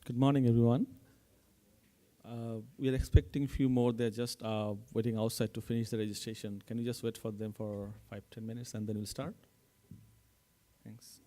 Good morning, everyone. We are expecting a few more. They're just waiting outside to finish the registration. Can you just wait for them for 5-10 minutes and then we'll start? Thanks.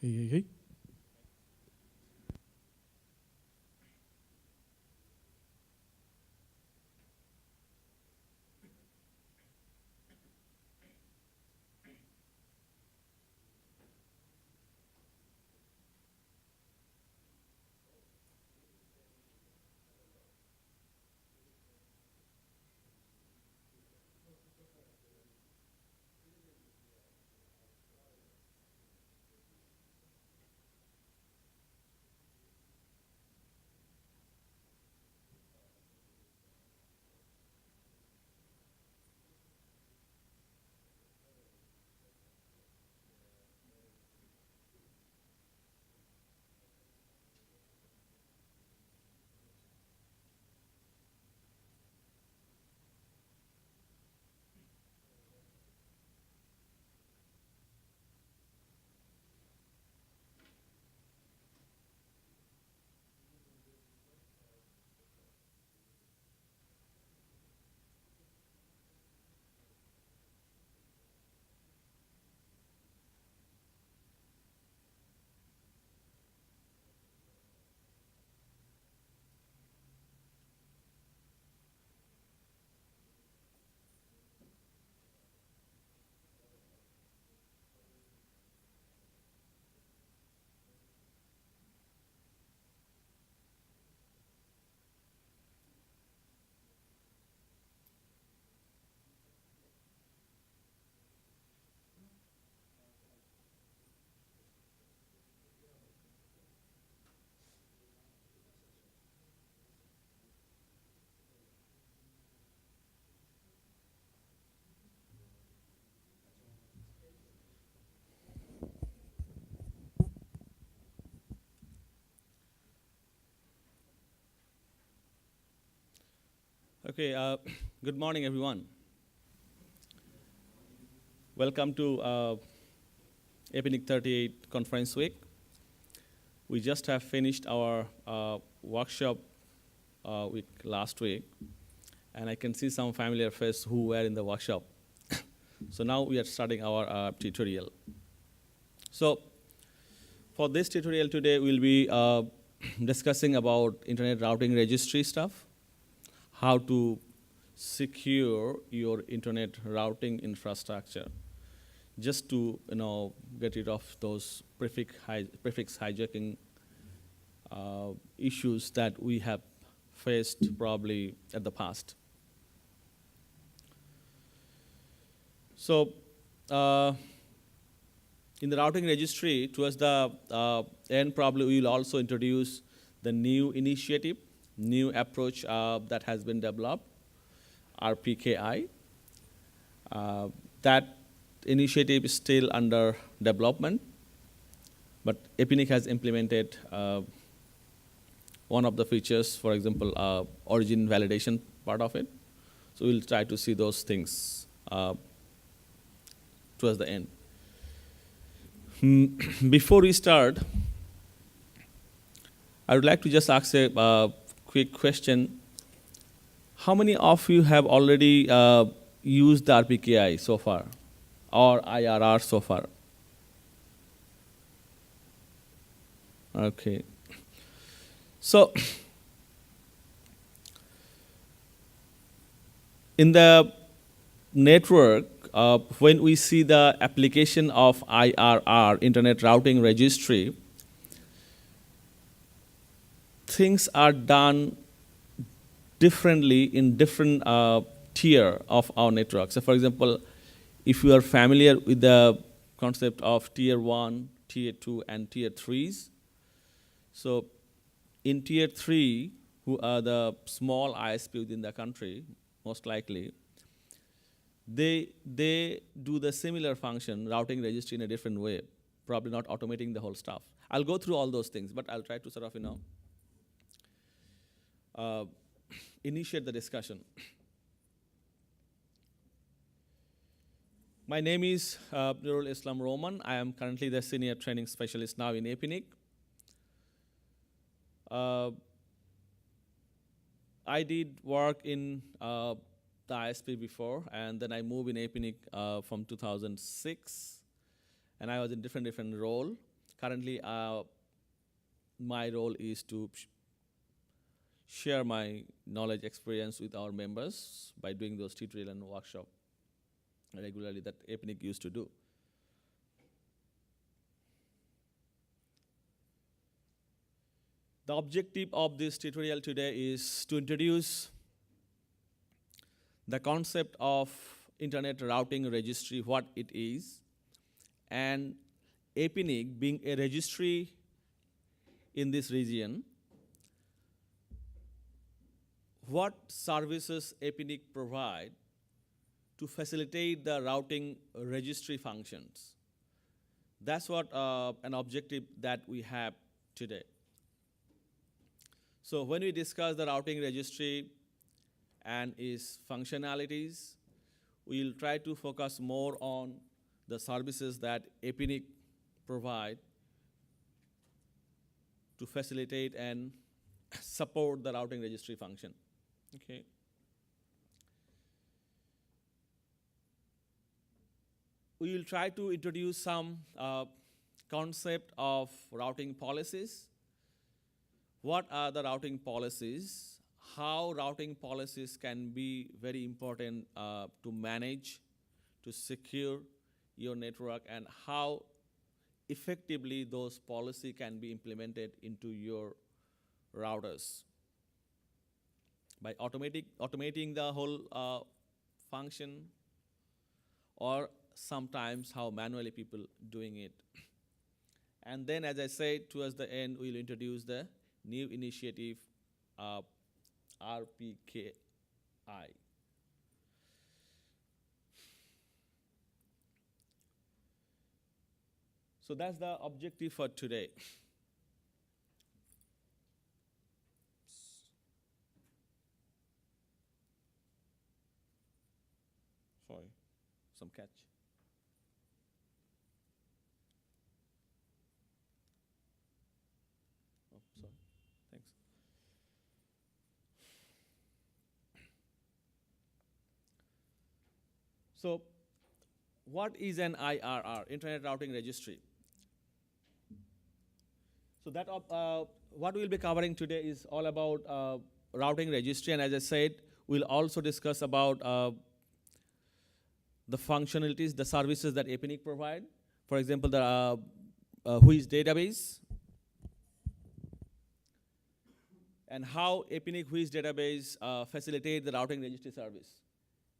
Hey. Okay, good morning, everyone. Welcome to APNIC 38 Conference Week. We just have finished our workshop week last week, and I can see some familiar faces who were in the workshop. So now we are starting our tutorial. So for this tutorial today, we'll be discussing about internet routing registry stuff, how to secure your internet routing infrastructure, just to get rid of those prefix hijacking issues that we have faced probably at the past. So in the routing registry, towards the end, probably we will also introduce the new initiative, new approach that has been developed, RPKI. That initiative is still under development, but APNIC has implemented one of the features, for example, origin validation part of it. So we'll try to see those things towards the end. Before we start, I would like to just ask a quick question. How many of you have already used the RPKI so far, or IRR so far? Okay. So in the network, when we see the application of IRR, Internet Routing Registry, things are done differently in different tier of our network. So for example, if you are familiar with the concept of tier 1, tier 2, and tier 3s, so in tier 3, who are the small ISP within the country, most likely, they do the similar function, routing registry in a different way, probably not automating the whole stuff. I'll go through all those things, but I'll try to sort of, initiate the discussion. My name is Nurul Islam Roman. I am currently the senior training specialist now in APNIC. I did work in the ISP before, and then I moved in APNIC from 2006, and I was in different role. currently, my role is to share my knowledge experience with our members by doing those tutorial and workshop regularly that APNIC used to do. The objective of this tutorial today is to introduce the concept of Internet Routing Registry, what it is, and APNIC being a registry in this region, what services APNIC provide to facilitate the routing registry functions. That's what an objective that we have today. So when we discuss the routing registry and its functionalities, we'll try to focus more on the services that APNIC provide to facilitate and support the routing registry function. Okay. We will try to introduce some concept of routing policies. What are the routing policies? How routing policies can be very important to manage, to secure your network, and how effectively those policies can be implemented into your routers. By automating the whole function, or sometimes how manually people doing it. And then, as I said, towards the end, we'll introduce the new initiative, RPKI. So that's the objective for today. Sorry, some catch. Oh, sorry, thanks. So what is an IRR, Internet Routing Registry? So that what we'll be covering today is all about routing registry, and as I said, we'll also discuss about the functionalities, the services that APNIC provide. For example, the Whois database, and how APNIC Whois database facilitate the routing registry service.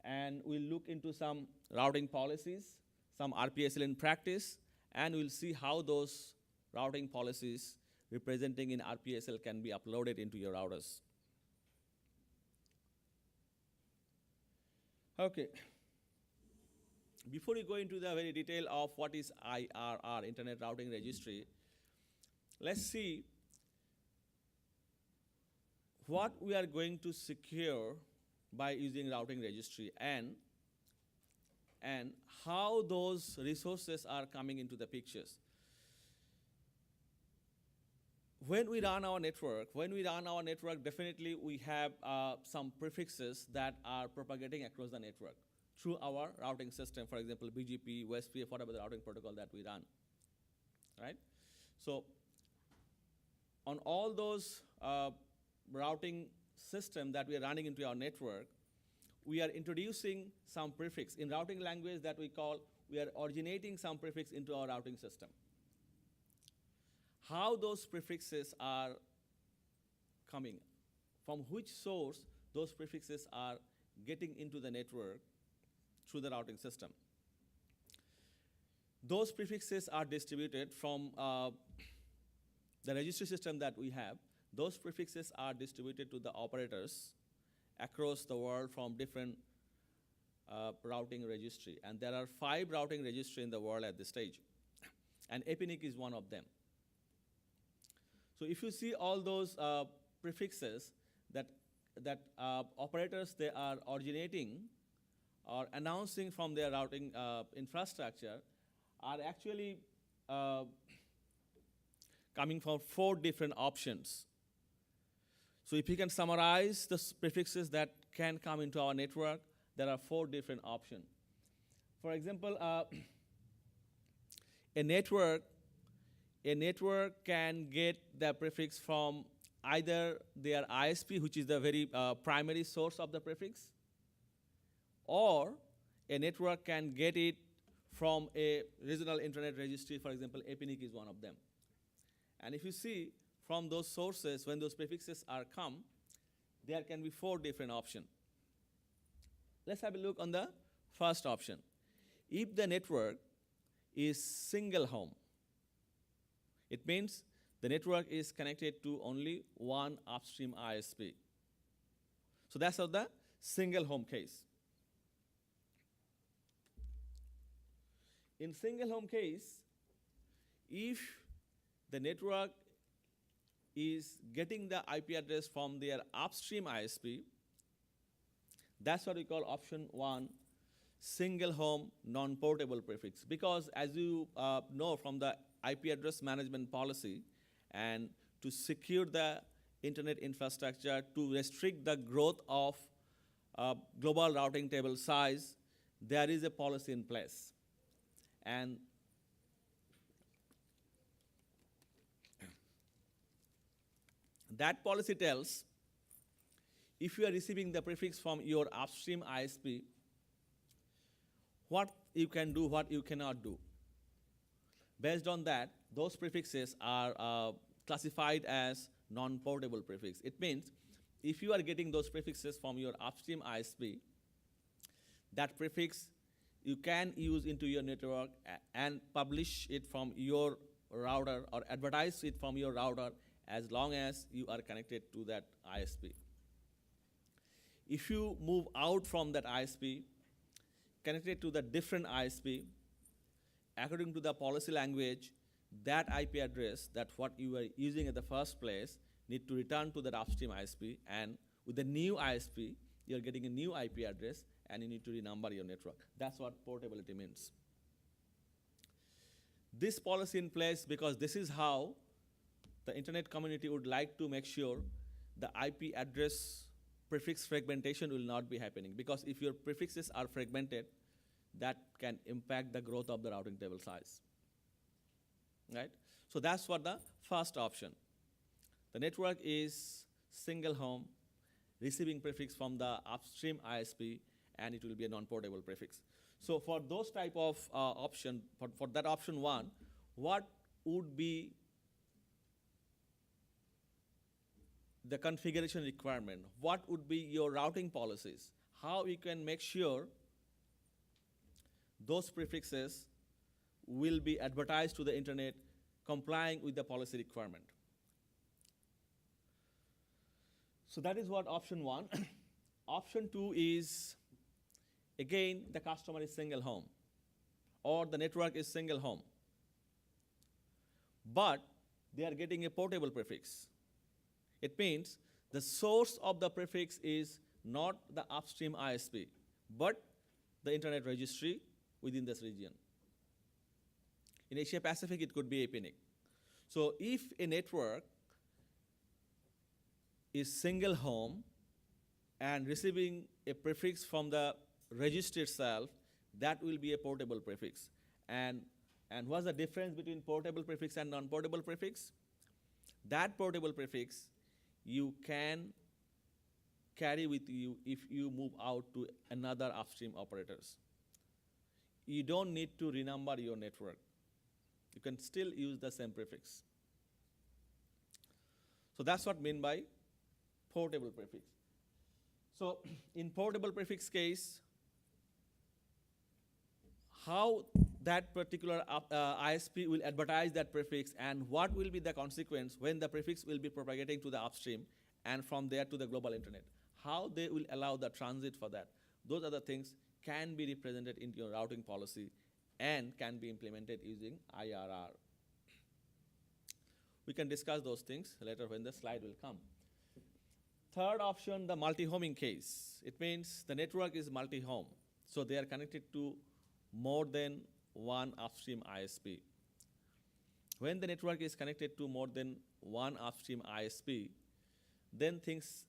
And we'll look into some routing policies, some RPSL in practice, and we'll see how those routing policies representing in RPSL can be uploaded into your routers. Okay. Before we go into the very detail of what is IRR, Internet Routing Registry, let's see what we are going to secure by using routing registry, and how those resources are coming into the pictures. When we run our network, definitely we have some prefixes that are propagating across the network through our routing system, for example, BGP, OSPF, whatever the routing protocol that we run, right? So on all those routing system that we are running into our network, we are introducing some prefix. In routing language that we call, we are originating some prefix into our routing system. How those prefixes are coming, from which source those prefixes are getting into the network through the routing system. Those prefixes are distributed from the registry system that we have. Those prefixes are distributed to the operators across the world from different routing registry. And there are 5 routing registry in the world at this stage. And APNIC is one of them. So if you see all those prefixes that operators they are originating or announcing from their routing infrastructure are actually coming from 4 different options. So if you can summarize the prefixes that can come into our network, there are 4 different options. For example, a network a network can get the prefix from either their ISP, which is the very primary source of the prefix, or a network can get it from a regional internet registry. For example, APNIC is one of them. And if you see from those sources, when those prefixes are come, there can be 4 different options. Let's have a look on the first option. If the network is single home, it means the network is connected to only one upstream ISP. So that's of the single home case. In single home case, if the network is getting the IP address from their upstream ISP, that's what we call option 1, single home non-portable prefix. Because as you know from the IP address management policy, and to secure the internet infrastructure, to restrict the growth of global routing table size, there is a policy in place. And that policy tells if you are receiving the prefix from your upstream ISP, what you can do, what you cannot do. Based on that, those prefixes are classified as non-portable prefix. It means if you are getting those prefixes from your upstream ISP, that prefix you can use into your network and publish it from your router or advertise it from your router as long as you are connected to that ISP. If you move out from that ISP, connected to the different ISP, according to the policy language, that IP address, that what you were using at the first place, need to return to that upstream ISP, and with the new ISP, you're getting a new IP address, and you need to renumber your network. That's what portability means. This policy in place because this is how the internet community would like to make sure the IP address prefix fragmentation will not be happening. Because if your prefixes are fragmented, that can impact the growth of the routing table size. Right? So that's what the first option. The network is single home, receiving prefix from the upstream ISP, and it will be a non-portable prefix. So for those type of option, for that option 1, what would be the configuration requirement? What would be your routing policies? How you can make sure those prefixes will be advertised to the internet complying with the policy requirement? So that is what option 1. Option 2 is, again, the customer is single home, or the network is single home, but they are getting a portable prefix. It means the source of the prefix is not the upstream ISP, but the internet registry within this region. In Asia Pacific, it could be APNIC. So if a network is single home and receiving a prefix from the registry itself, that will be a portable prefix. And what's the difference between portable prefix and non-portable prefix? That portable prefix you can carry with you if you move out to another upstream operators. You don't need to renumber your network. You can still use the same prefix. So that's what I mean by portable prefix. So in portable prefix case, how that particular ISP will advertise that prefix and what will be the consequence when the prefix will be propagating to the upstream and from there to the global internet. How they will allow the transit for that. Those are the things can be represented in your routing policy and can be implemented using IRR. We can discuss those things later when the slide will come. Third option, the multi-homing case. It means the network is multi-home. So they are connected to more than one upstream ISP. When the network is connected to more than one upstream ISP, then things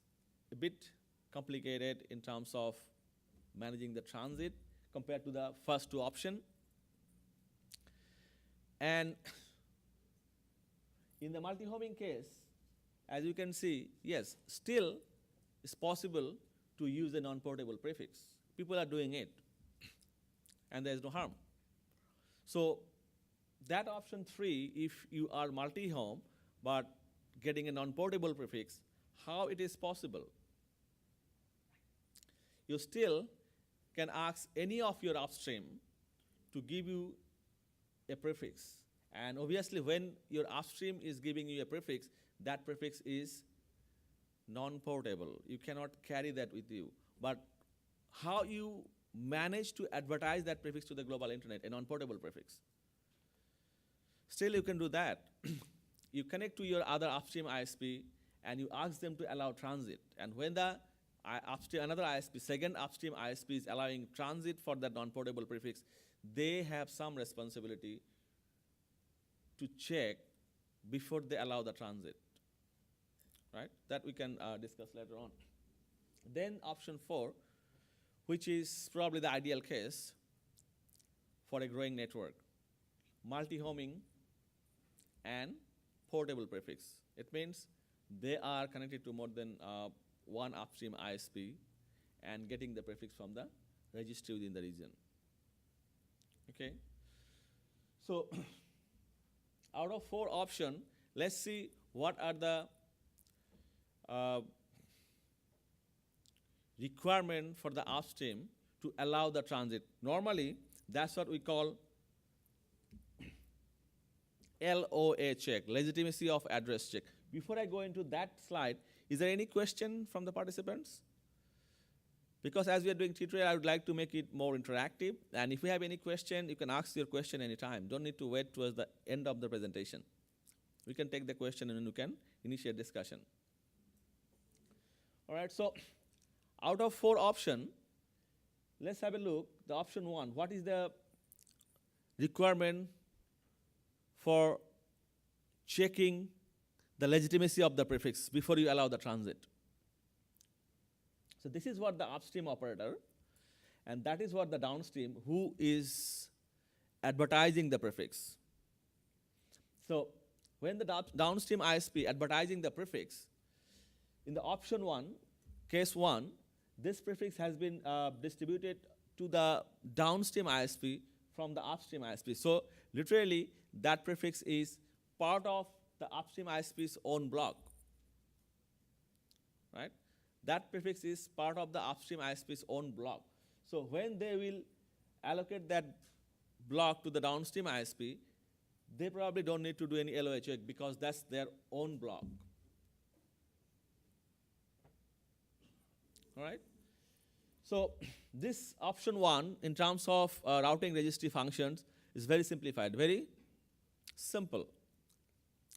a bit complicated in terms of managing the transit compared to the first 2 options. And In the multi-homing case, as you can see, yes, still it's possible to use a non-portable prefix. People are doing it, and there is no harm. So that option 3, if you are multi-home but getting a non-portable prefix, how it is possible? You still can ask any of your upstream to give you a prefix. And obviously, when your upstream is giving you a prefix, that prefix is non-portable. You cannot carry that with you. But how you manage to advertise that prefix to the global internet, a non-portable prefix? Still, you can do that. You connect to your other upstream ISP, and you ask them to allow transit. And when the another ISP, second upstream ISP is allowing transit for that non-portable prefix, they have some responsibility to check before they allow the transit, right? That we can discuss later on. Then option 4, which is probably the ideal case for a growing network, multi-homing and portable prefix. It means they are connected to more than one upstream ISP and getting the prefix from the registry within the region. Okay? So out of 4 options, let's see what are the requirement for the upstream to allow the transit. Normally, that's what we call LOA check, legitimacy of address check. Before I go into that slide, is there any question from the participants? Because as we are doing tutorial, I would like to make it more interactive. And if you have any question, you can ask your question anytime. Don't need to wait towards the end of the presentation. We can take the question and we can initiate discussion. All right, so out of 4 options, let's have a look. The option 1, what is the requirement for checking the legitimacy of the prefix before you allow the transit? So this is what the upstream operator, and that is what the downstream who is advertising the prefix. So when the downstream ISP advertising the prefix, in the option 1, case 1, this prefix has been distributed to the downstream ISP from the upstream ISP. So literally, that prefix is part of the upstream ISP's own block, right? That prefix is part of the upstream ISP's own block. So when they will allocate that block to the downstream ISP, they probably don't need to do any LOA check because that's their own block. All right? So this option 1, in terms of routing registry functions, is very simplified, very simple.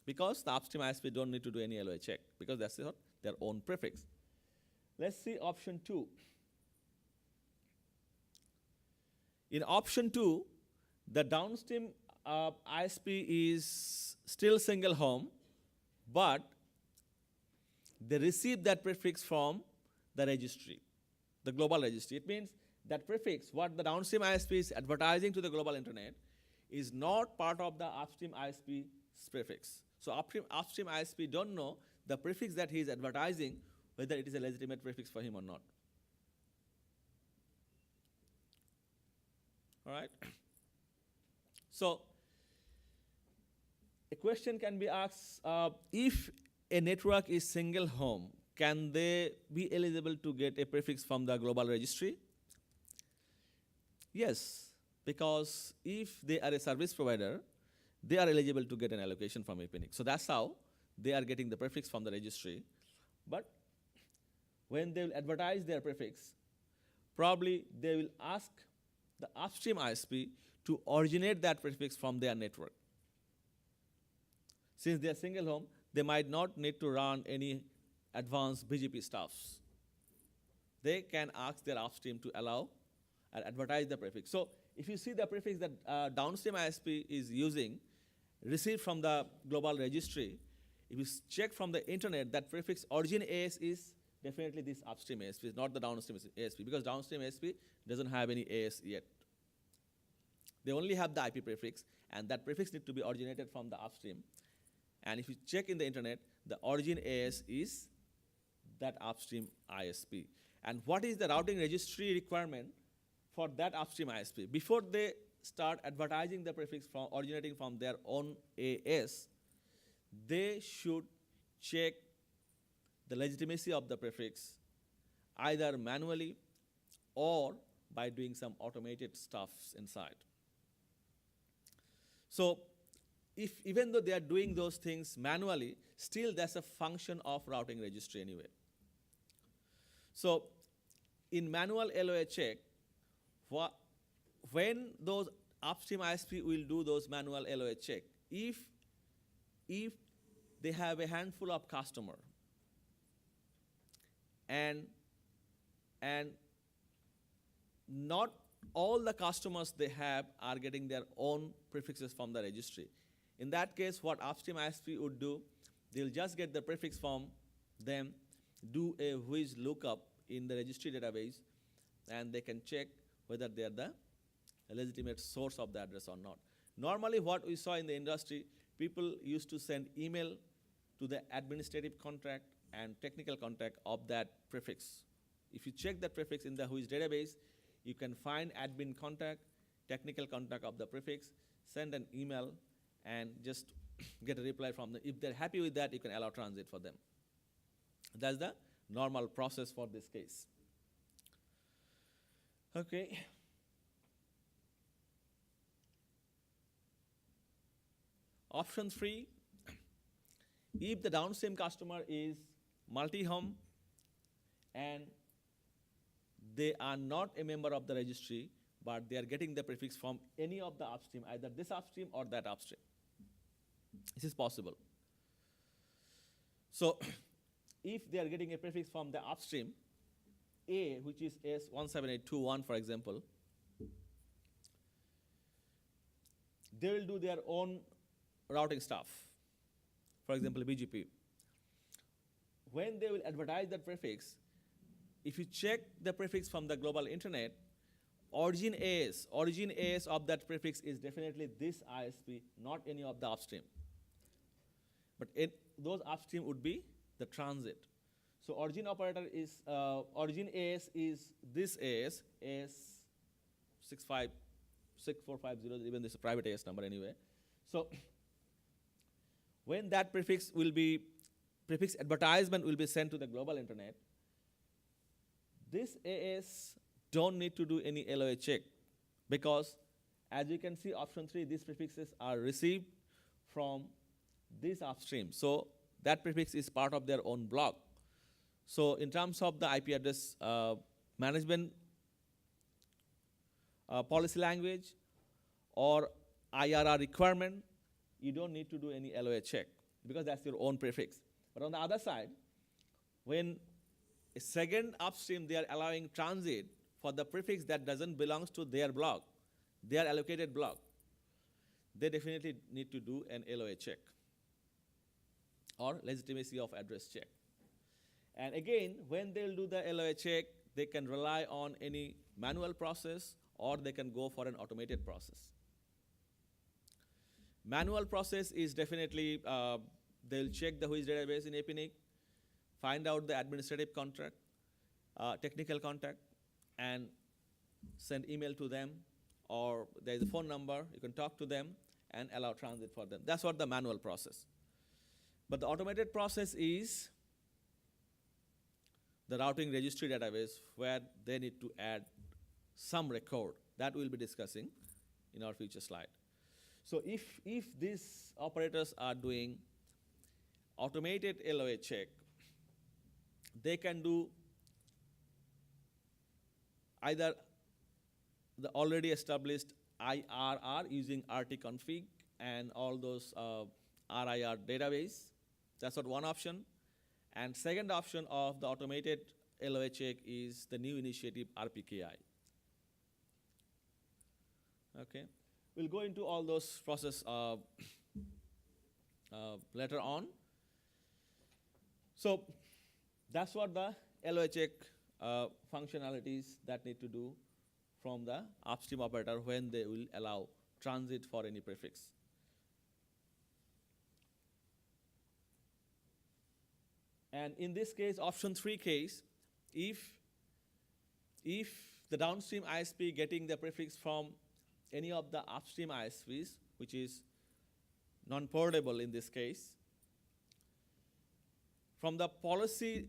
Because the upstream ISP don't need to do any LOA check, because that's their own prefix. Let's see option 2. In option 2, the downstream ISP is still single home, but they receive that prefix from the registry, the global registry. It means that prefix, what the downstream ISP is advertising to the global internet, is not part of the upstream ISP's prefix. So upstream ISP don't know the prefix that he is advertising, whether it is a legitimate prefix for him or not. All right? So a question can be asked, if a network is single home, can they be eligible to get a prefix from the global registry? Yes, because if they are a service provider, they are eligible to get an allocation from APNIC. So that's how they are getting the prefix from the registry. But when they will advertise their prefix, probably they will ask the upstream ISP to originate that prefix from their network. Since they are single home, they might not need to run any advanced BGP stuffs. They can ask their upstream to allow and advertise the prefix. So if you see the prefix that downstream ISP is using, received from the global registry, if you check from the internet, that prefix origin AS is definitely this upstream ASP, not the downstream ASP, because downstream ASP doesn't have any AS yet. They only have the IP prefix, and that prefix needs to be originated from the upstream. And if you check in the internet, the origin AS is that upstream ISP. And what is the routing registry requirement for that upstream ISP? Before they start advertising the prefix from originating from their own AS, they should check the legitimacy of the prefix either manually or by doing some automated stuffs inside. So if even though they are doing those things manually, still that's a function of routing registry anyway. So in manual LOA check, when those upstream ISP will do those manual LOA check, if they have a handful of customer and not all the customers they have are getting their own prefixes from the registry. In that case, what upstream ISP would do, they'll just get the prefix from them, do a Whois lookup in the registry database, and they can check whether they are the legitimate source of the address or not. Normally, what we saw in the industry, people used to send email to the administrative contact and technical contact of that prefix. If you check that prefix in the Whois database, you can find admin contact, technical contact of the prefix, send an email, and just get a reply from them. If they're happy with that, you can allow transit for them. That's the normal process for this case. Okay. Option 3, if the downstream customer is multi-home and they are not a member of the registry, but they are getting the prefix from any of the upstream, either this upstream or that upstream. This is possible. So if they are getting a prefix from the upstream, A, which is S17821, for example, they will do their own routing stuff. For example, BGP. When they will advertise that prefix, if you check the prefix from the global internet, origin AS of that prefix is definitely this ISP, not any of the upstream. But those upstream would be the transit. So origin operator is, origin AS is this AS, AS656450, even this is a private AS number anyway. So when that prefix advertisement will be sent to the global internet, this AS don't need to do any LOA check, because as you can see, option 3, these prefixes are received from this upstream. So that prefix is part of their own block. So in terms of the IP address management policy language or IRR requirement, you don't need to do any LOA check, because that's your own prefix. But on the other side, when a second upstream, they are allowing transit for the prefix that doesn't belong to their block, their allocated block, they definitely need to do an LOA check or legitimacy of address check. And again, when they'll do the LOA check, they can rely on any manual process or they can go for an automated process. Manual process is definitely, they'll check the Whois database in APNIC, find out the administrative contract, technical contact, and send email to them, or there's a phone number, you can talk to them and allow transit for them. That's what the manual process. But the automated process is the routing registry database, where they need to add some record. That we'll be discussing in our future slide. So if these operators are doing automated LOA check, they can do either the already established IRR using RT-config and all those RIR database. That's what one option. And second option of the automated LOA check is the new initiative RPKI. Okay, we'll go into all those process later on. So that's what the LOA check functionalities that need to do from the upstream operator when they will allow transit for any prefix. And in this case, option 3 case, if the downstream ISP getting the prefix from any of the upstream ISPs, which is non-portable in this case, from the policy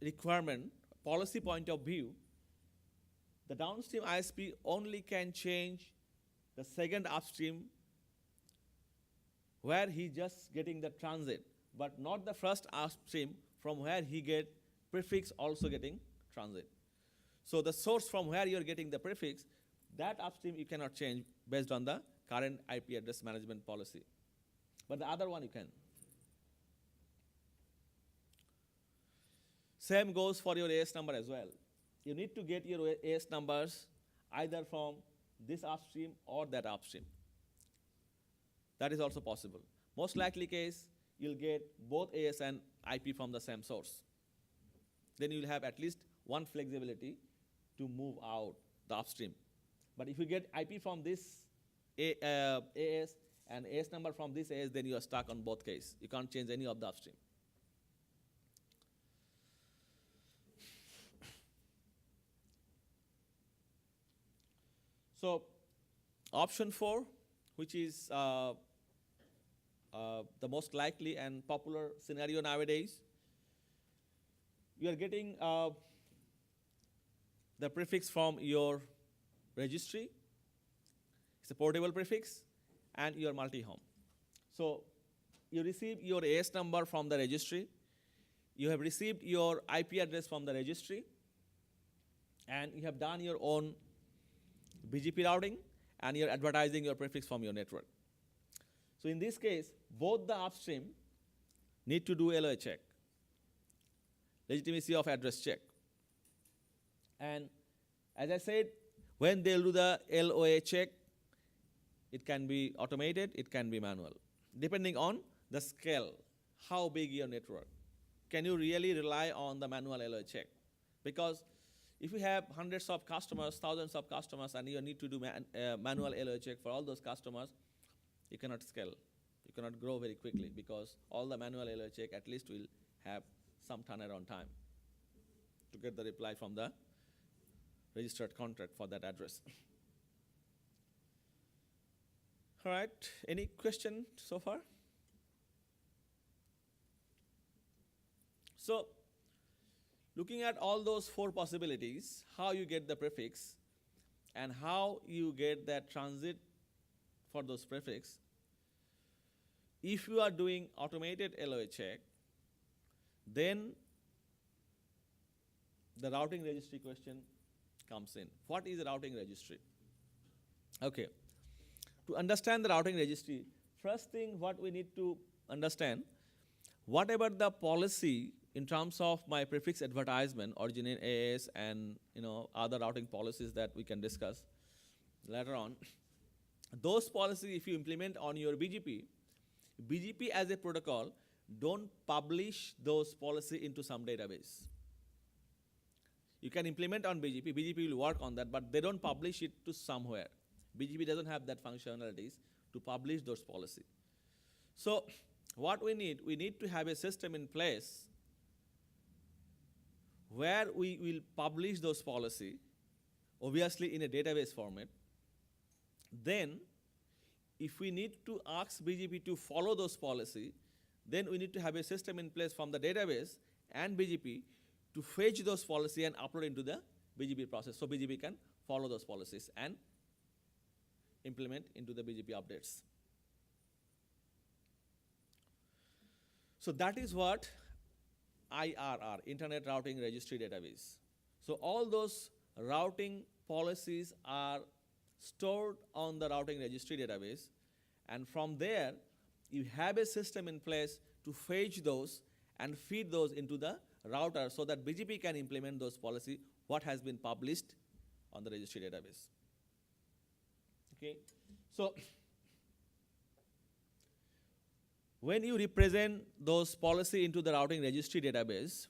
requirement, policy point of view, the downstream ISP only can change the second upstream where he just getting the transit, but not the first upstream from where he get prefix also getting transit. So the source from where you're getting the prefix, that upstream you cannot change based on the current IP address management policy. But the other one you can. Same goes for your AS number as well. You need to get your AS numbers either from this upstream or that upstream. That is also possible. Most likely case, you'll get both AS and IP from the same source. Then you'll have at least one flexibility to move out the upstream. But if you get IP from this AS and AS number from this AS, then you are stuck on both cases. You can't change any of the upstream. So option 4, which is the most likely and popular scenario nowadays, you are getting the prefix from your registry. It's a portable prefix, and your multi-home. So you receive your AS number from the registry. You have received your IP address from the registry, and you have done your own BGP routing, and you're advertising your prefix from your network. So in this case, both the upstream need to do LOA check, legitimacy of address check. And as I said, when they'll do the LOA check, it can be automated, it can be manual, depending on the scale, how big your network. Can you really rely on the manual LOA check? Because if you have hundreds of customers, thousands of customers, and you need to do manual LOA check for all those customers, you cannot scale. You cannot grow very quickly because all the manual LOA check at least will have some turnaround time to get the reply from the registered contract for that address. All right, any question so far? So, looking at all those 4 possibilities, how you get the prefix and how you get that transit for those prefix, if you are doing automated LOA check, then the routing registry question comes in. What is a routing registry? Okay. To understand the routing registry, first thing what we need to understand, whatever the policy in terms of my prefix advertisement, originate AS and other routing policies that we can discuss later on, those policies if you implement on your BGP as a protocol, don't publish those policies into some database. You can implement on BGP will work on that, but they don't publish it to somewhere. BGP doesn't have that functionalities to publish those policies. So what we need to have a system in place where we will publish those policies, obviously in a database format. Then, if we need to ask BGP to follow those policies, then we need to have a system in place from the database and BGP to fetch those policies and upload into the BGP process, so BGP can follow those policies and implement into the BGP updates. So that is what IRR, Internet Routing Registry Database. So all those routing policies are stored on the routing registry database, and from there you have a system in place to fetch those and feed those into the router so that BGP can implement those policies what has been published on the registry database. Okay, so when you represent those policies into the routing registry database,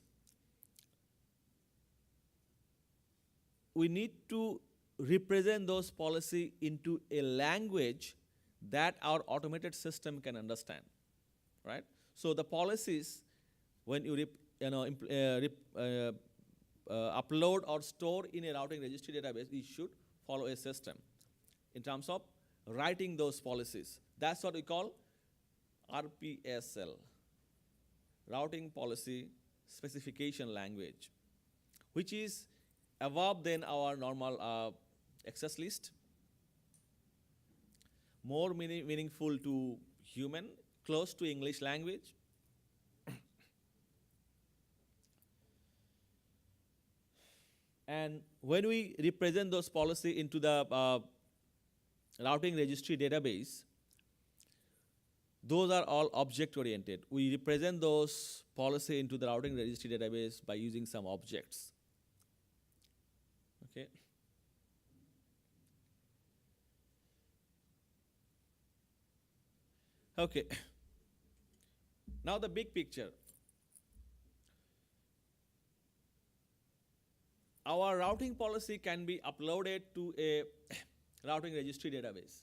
we need to represent those policies into a language that our automated system can understand, right? So the policies, when you upload or store in a routing registry database, we should follow a system in terms of writing those policies. That's what we call RPSL, Routing Policy Specification Language, which is above than our normal access list, more meaningful to human, close to English language. And when we represent those policy into the routing registry database, those are all object-oriented. We represent those policy into the routing registry database by using some objects. Okay. Okay. Now the big picture. Our routing policy can be uploaded to a routing registry database.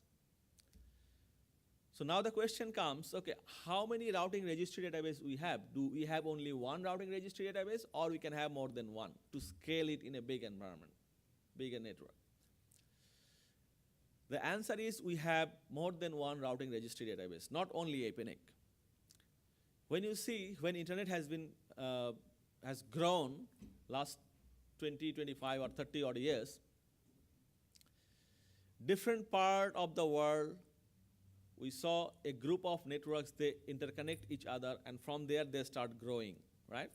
So now the question comes, okay, how many routing registry database we have? Do we have only one routing registry database, or we can have more than one to scale it in a big environment, bigger network? The answer is we have more than one routing registry database, not only APNIC. When you see, when internet has grown last 20, 25, or 30 odd years, different part of the world, we saw a group of networks, they interconnect each other, and from there they start growing, right?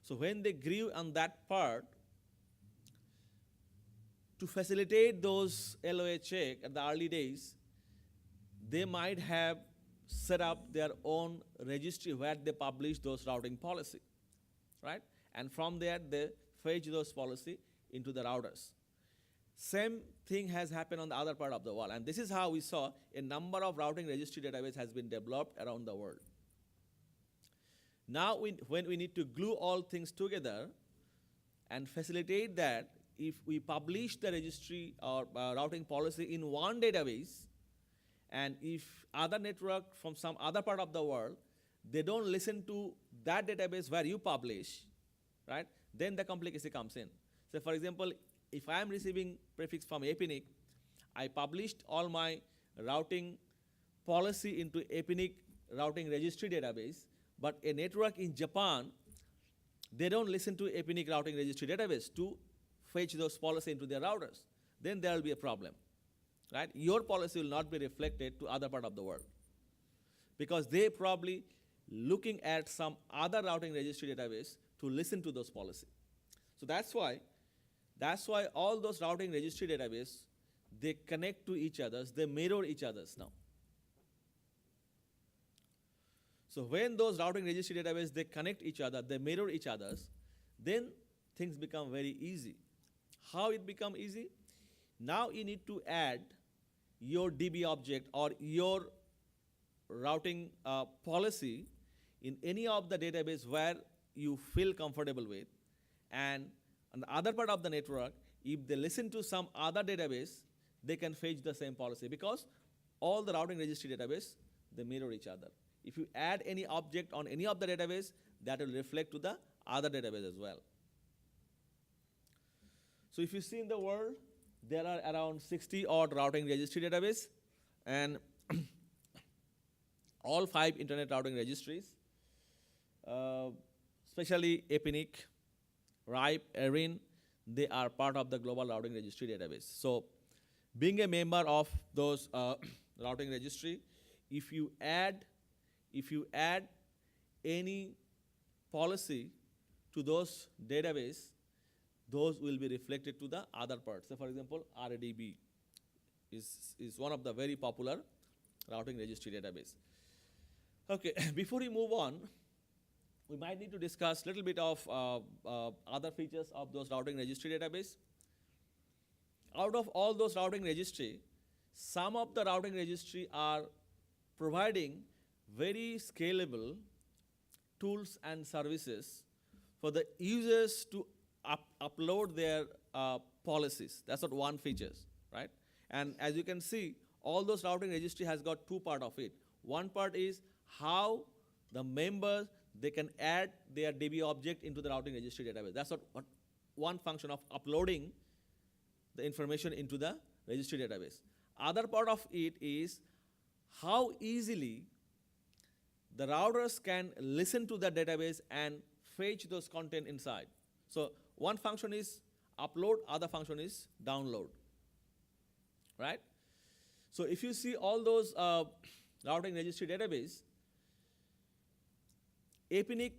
So when they grew on that part, to facilitate those LOA check at the early days, they might have set up their own registry where they publish those routing policy, right? And from there, they fetch those policy into the routers. Same thing has happened on the other part of the world. And this is how we saw a number of routing registry database has been developed around the world. Now, when we need to glue all things together and facilitate that, if we publish the registry or routing policy in one database, and if other network from some other part of the world, they don't listen to that database where you publish, right, then the complication comes in. So for example, if I am receiving prefix from APNIC, I published all my routing policy into APNIC routing registry database, but a network in Japan, they don't listen to APNIC routing registry database to fetch those policy into their routers. Then there will be a problem, right? Your policy will not be reflected to other part of the world because they probably looking at some other routing registry database to listen to those policy. So that's why all those routing registry database, they connect to each other, they mirror each other's now. So when those routing registry database, they connect each other, they mirror each other's, then things become very easy. How it become easy? Now you need to add your DB object or your routing policy in any of the database where you feel comfortable with, and on the other part of the network, if they listen to some other database, they can fetch the same policy because all the routing registry database, they mirror each other. If you add any object on any of the database, that will reflect to the other database as well. So if you see in the world, there are around 60 odd routing registry database, and all 5 internet routing registries, especially APNIC, RIPE, ERIN, they are part of the global routing registry database. So being a member of those routing registry, if you add any policy to those database, those will be reflected to the other parts. So for example, RADB is one of the very popular routing registry database. Okay, before we move on, we might need to discuss a little bit of other features of those routing registry database. Out of all those routing registry, some of the routing registry are providing very scalable tools and services for the users to upload their policies. That's what one features, right? And as you can see, all those routing registry has got 2 parts of it. One part is how the members, they can add their DB object into the routing registry database. That's what one function of uploading the information into the registry database. Other part of it is how easily the routers can listen to the database and fetch those content inside. So one function is upload, other function is download, right? So if you see all those routing registry database, APNIC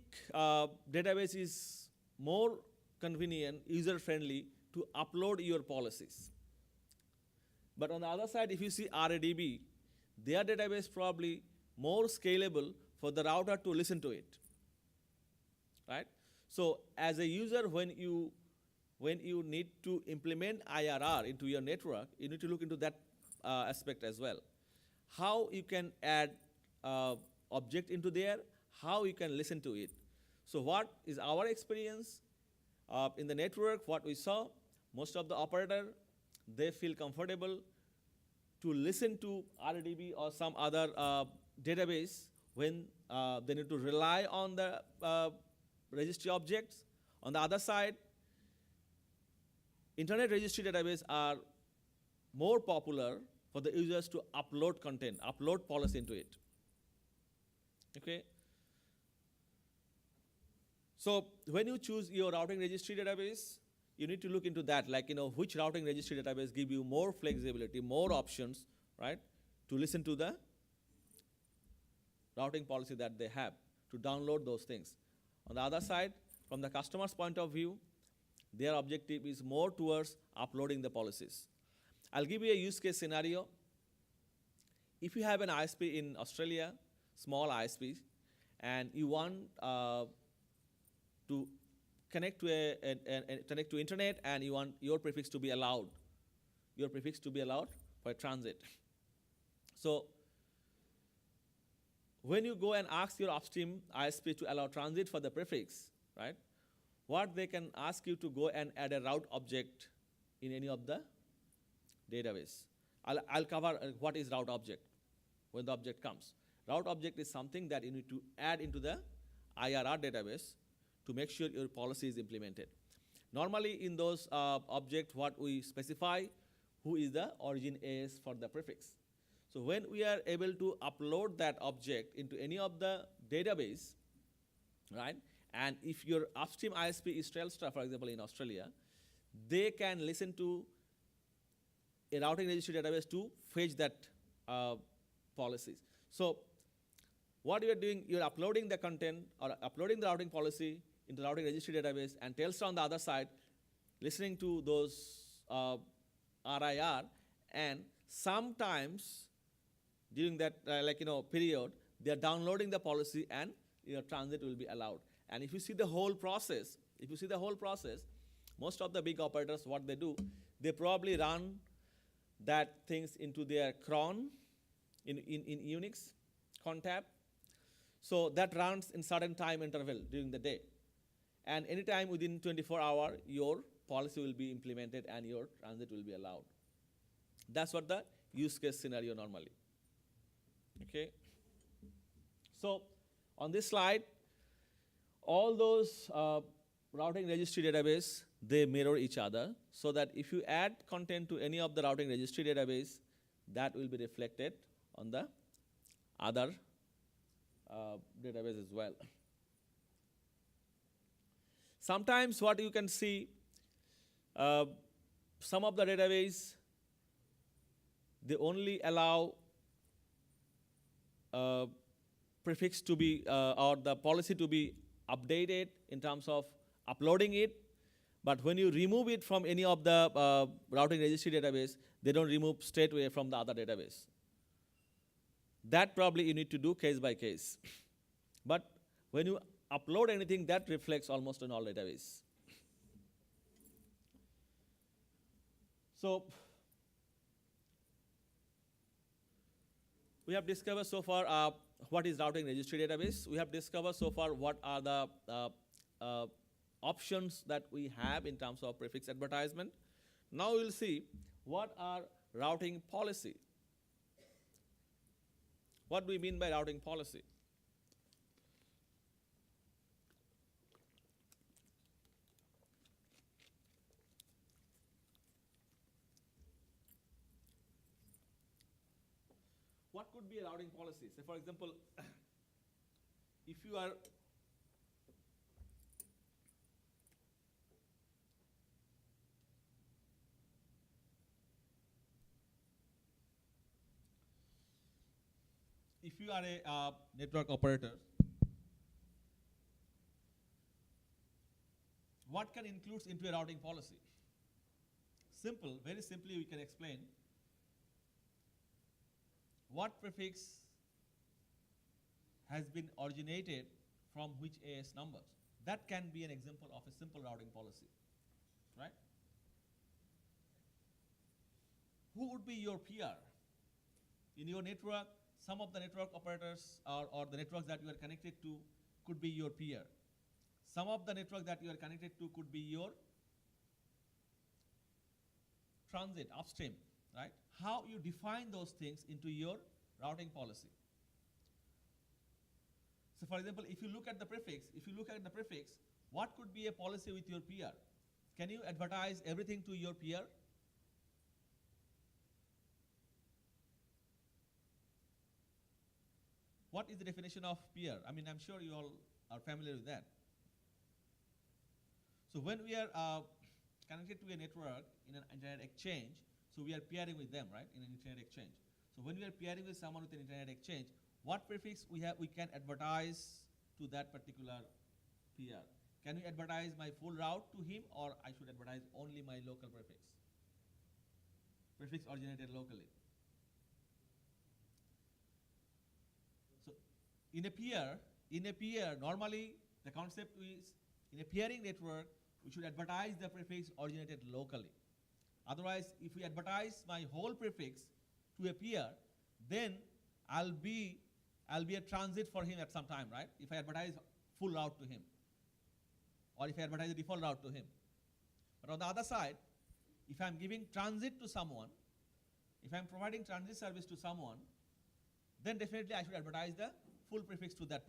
database is more convenient, user-friendly to upload your policies. But on the other side, if you see RADB, their database probably more scalable for the router to listen to it, right? So as a user, when you need to implement IRR into your network, you need to look into that aspect as well. How you can add object into there, how you can listen to it. So what is our experience in the network, what we saw, most of the operator, they feel comfortable to listen to RDB or some other database when they need to rely on the registry objects. On the other side, internet registry database are more popular for the users to upload content, upload policy into it. Okay? So when you choose your routing registry database, you need to look into that, like, which routing registry database give you more flexibility, more options, right, to listen to the routing policy that they have, to download those things. On the other side, from the customer's point of view, their objective is more towards uploading the policies. I'll give you a use case scenario. If you have an ISP in Australia, small ISP, and you want to connect to internet, and you want your prefix to be allowed, for transit. So when you go and ask your upstream ISP to allow transit for the prefix, right, what they can ask you to go and add a route object in any of the database. I'll cover what is route object when the object comes. Route object is something that you need to add into the IRR database to make sure your policy is implemented. Normally in those objects, what we specify, who is the origin AS for the prefix. So when we are able to upload that object into any of the database, right, and if your upstream ISP is Telstra, for example, in Australia, they can listen to a routing registry database to fetch that policies. So what you are doing, you're uploading the content or uploading the routing policy into the routing registry database, and Telstra on the other side listening to those RIR, and sometimes during that period, they are downloading the policy and your transit will be allowed. And if you see the whole process, most of the big operators, what they do, they probably run that things into their cron in Unix contab. So that runs in certain time interval during the day. And anytime within 24 hours, your policy will be implemented and your transit will be allowed. That's what the use case scenario normally. Okay. So on this slide, all those routing registry database, they mirror each other, so that if you add content to any of the routing registry database, that will be reflected on the other database as well. Sometimes what you can see, some of the database, they only allow prefix to be, or the policy to be updated in terms of uploading it. But when you remove it from any of the routing registry database, they don't remove straight away from the other database. That probably you need to do case by case. But when you upload anything, that reflects almost on all database. So we have discovered so far what is routing registry database. We have discovered so far what are the options that we have in terms of prefix advertisement. Now we'll see what are routing policy. What do we mean by routing policy? what could be a routing policy? Say, for example, if you are a network operator, what can include into a routing policy? Simple, very simply we can explain what prefix has been originated from which AS numbers. That can be an example of a simple routing policy, right? Who would be your peer? In your network, some of the network operators or the networks that you are connected to could be your peer. Some of the network that you are connected to could be your transit upstream, right? How you define those things into your routing policy. So for example, if you look at the prefix, what could be a policy with your peer? Can you advertise everything to your peer? What is the definition of peer? I mean, I'm sure you all are familiar with that. So when we are connected to a network in an internet exchange, so we are peering with them, right, in an internet exchange. So when we are peering with someone with an internet exchange, what prefix we can advertise to that particular peer? Can we advertise my full route to him, or I should advertise only my local prefix? Prefix originated locally. So in a peer, normally the concept is in a peering network, we should advertise the prefix originated locally. Otherwise, if we advertise my whole prefix to a peer, then I'll be a transit for him at some time, right? If I advertise full route to him, or if I advertise the default route to him. But on the other side, if I'm giving transit to someone, if I'm providing transit service to someone, then definitely I should advertise the full prefix to that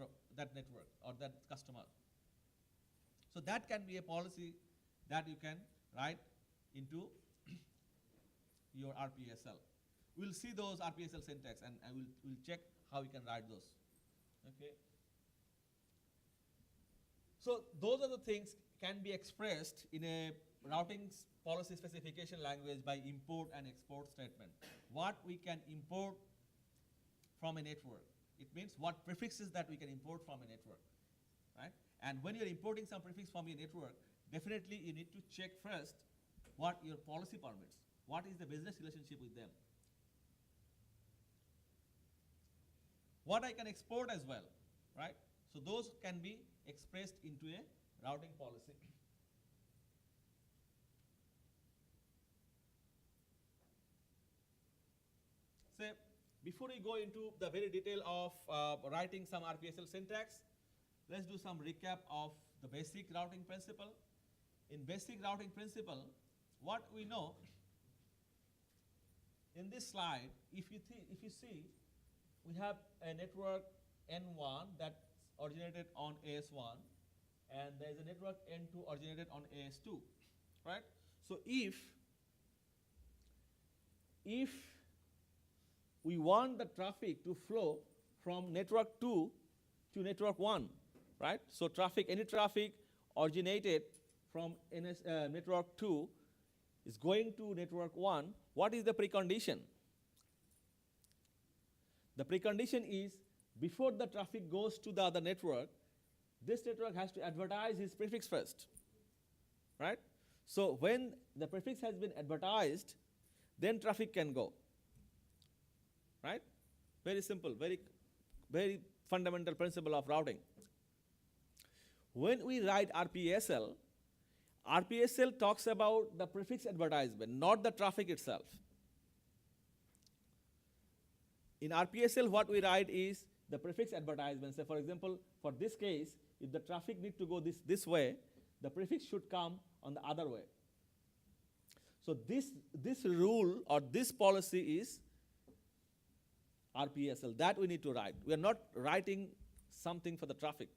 network or that customer. So that can be a policy that you can write into your RPSL. We'll see those RPSL syntax, and we'll check how we can write those. Okay. So those are the things can be expressed in a routing policy specification language by import and export statement. What we can import from a network. It means what prefixes that we can import from a network, right? And when you're importing some prefix from your network, definitely you need to check first what your policy permits. What is the business relationship with them? What I can export as well, right? So those can be expressed into a routing policy. So before we go into the very detail of writing some RPSL syntax, let's do some recap of the basic routing principle. In basic routing principle, what we know in this slide, if you see, we have a network N1 that originated on AS1, and there is a network N2 originated on AS2, right? So if we want the traffic to flow from network 2 to network 1, right? So any traffic originated from network 2 is going to network 1. What is the precondition? The precondition is before the traffic goes to the other network, this network has to advertise its prefix first, right? So when the prefix has been advertised, then traffic can go, right? Very simple, very fundamental principle of routing. When we write RPSL, RPSL talks about the prefix advertisement, not the traffic itself. In RPSL, what we write is the prefix advertisement. So for example, for this case, if the traffic need to go this way, the prefix should come on the other way. So this rule or this policy is RPSL. That we need to write. We are not writing something for the traffic.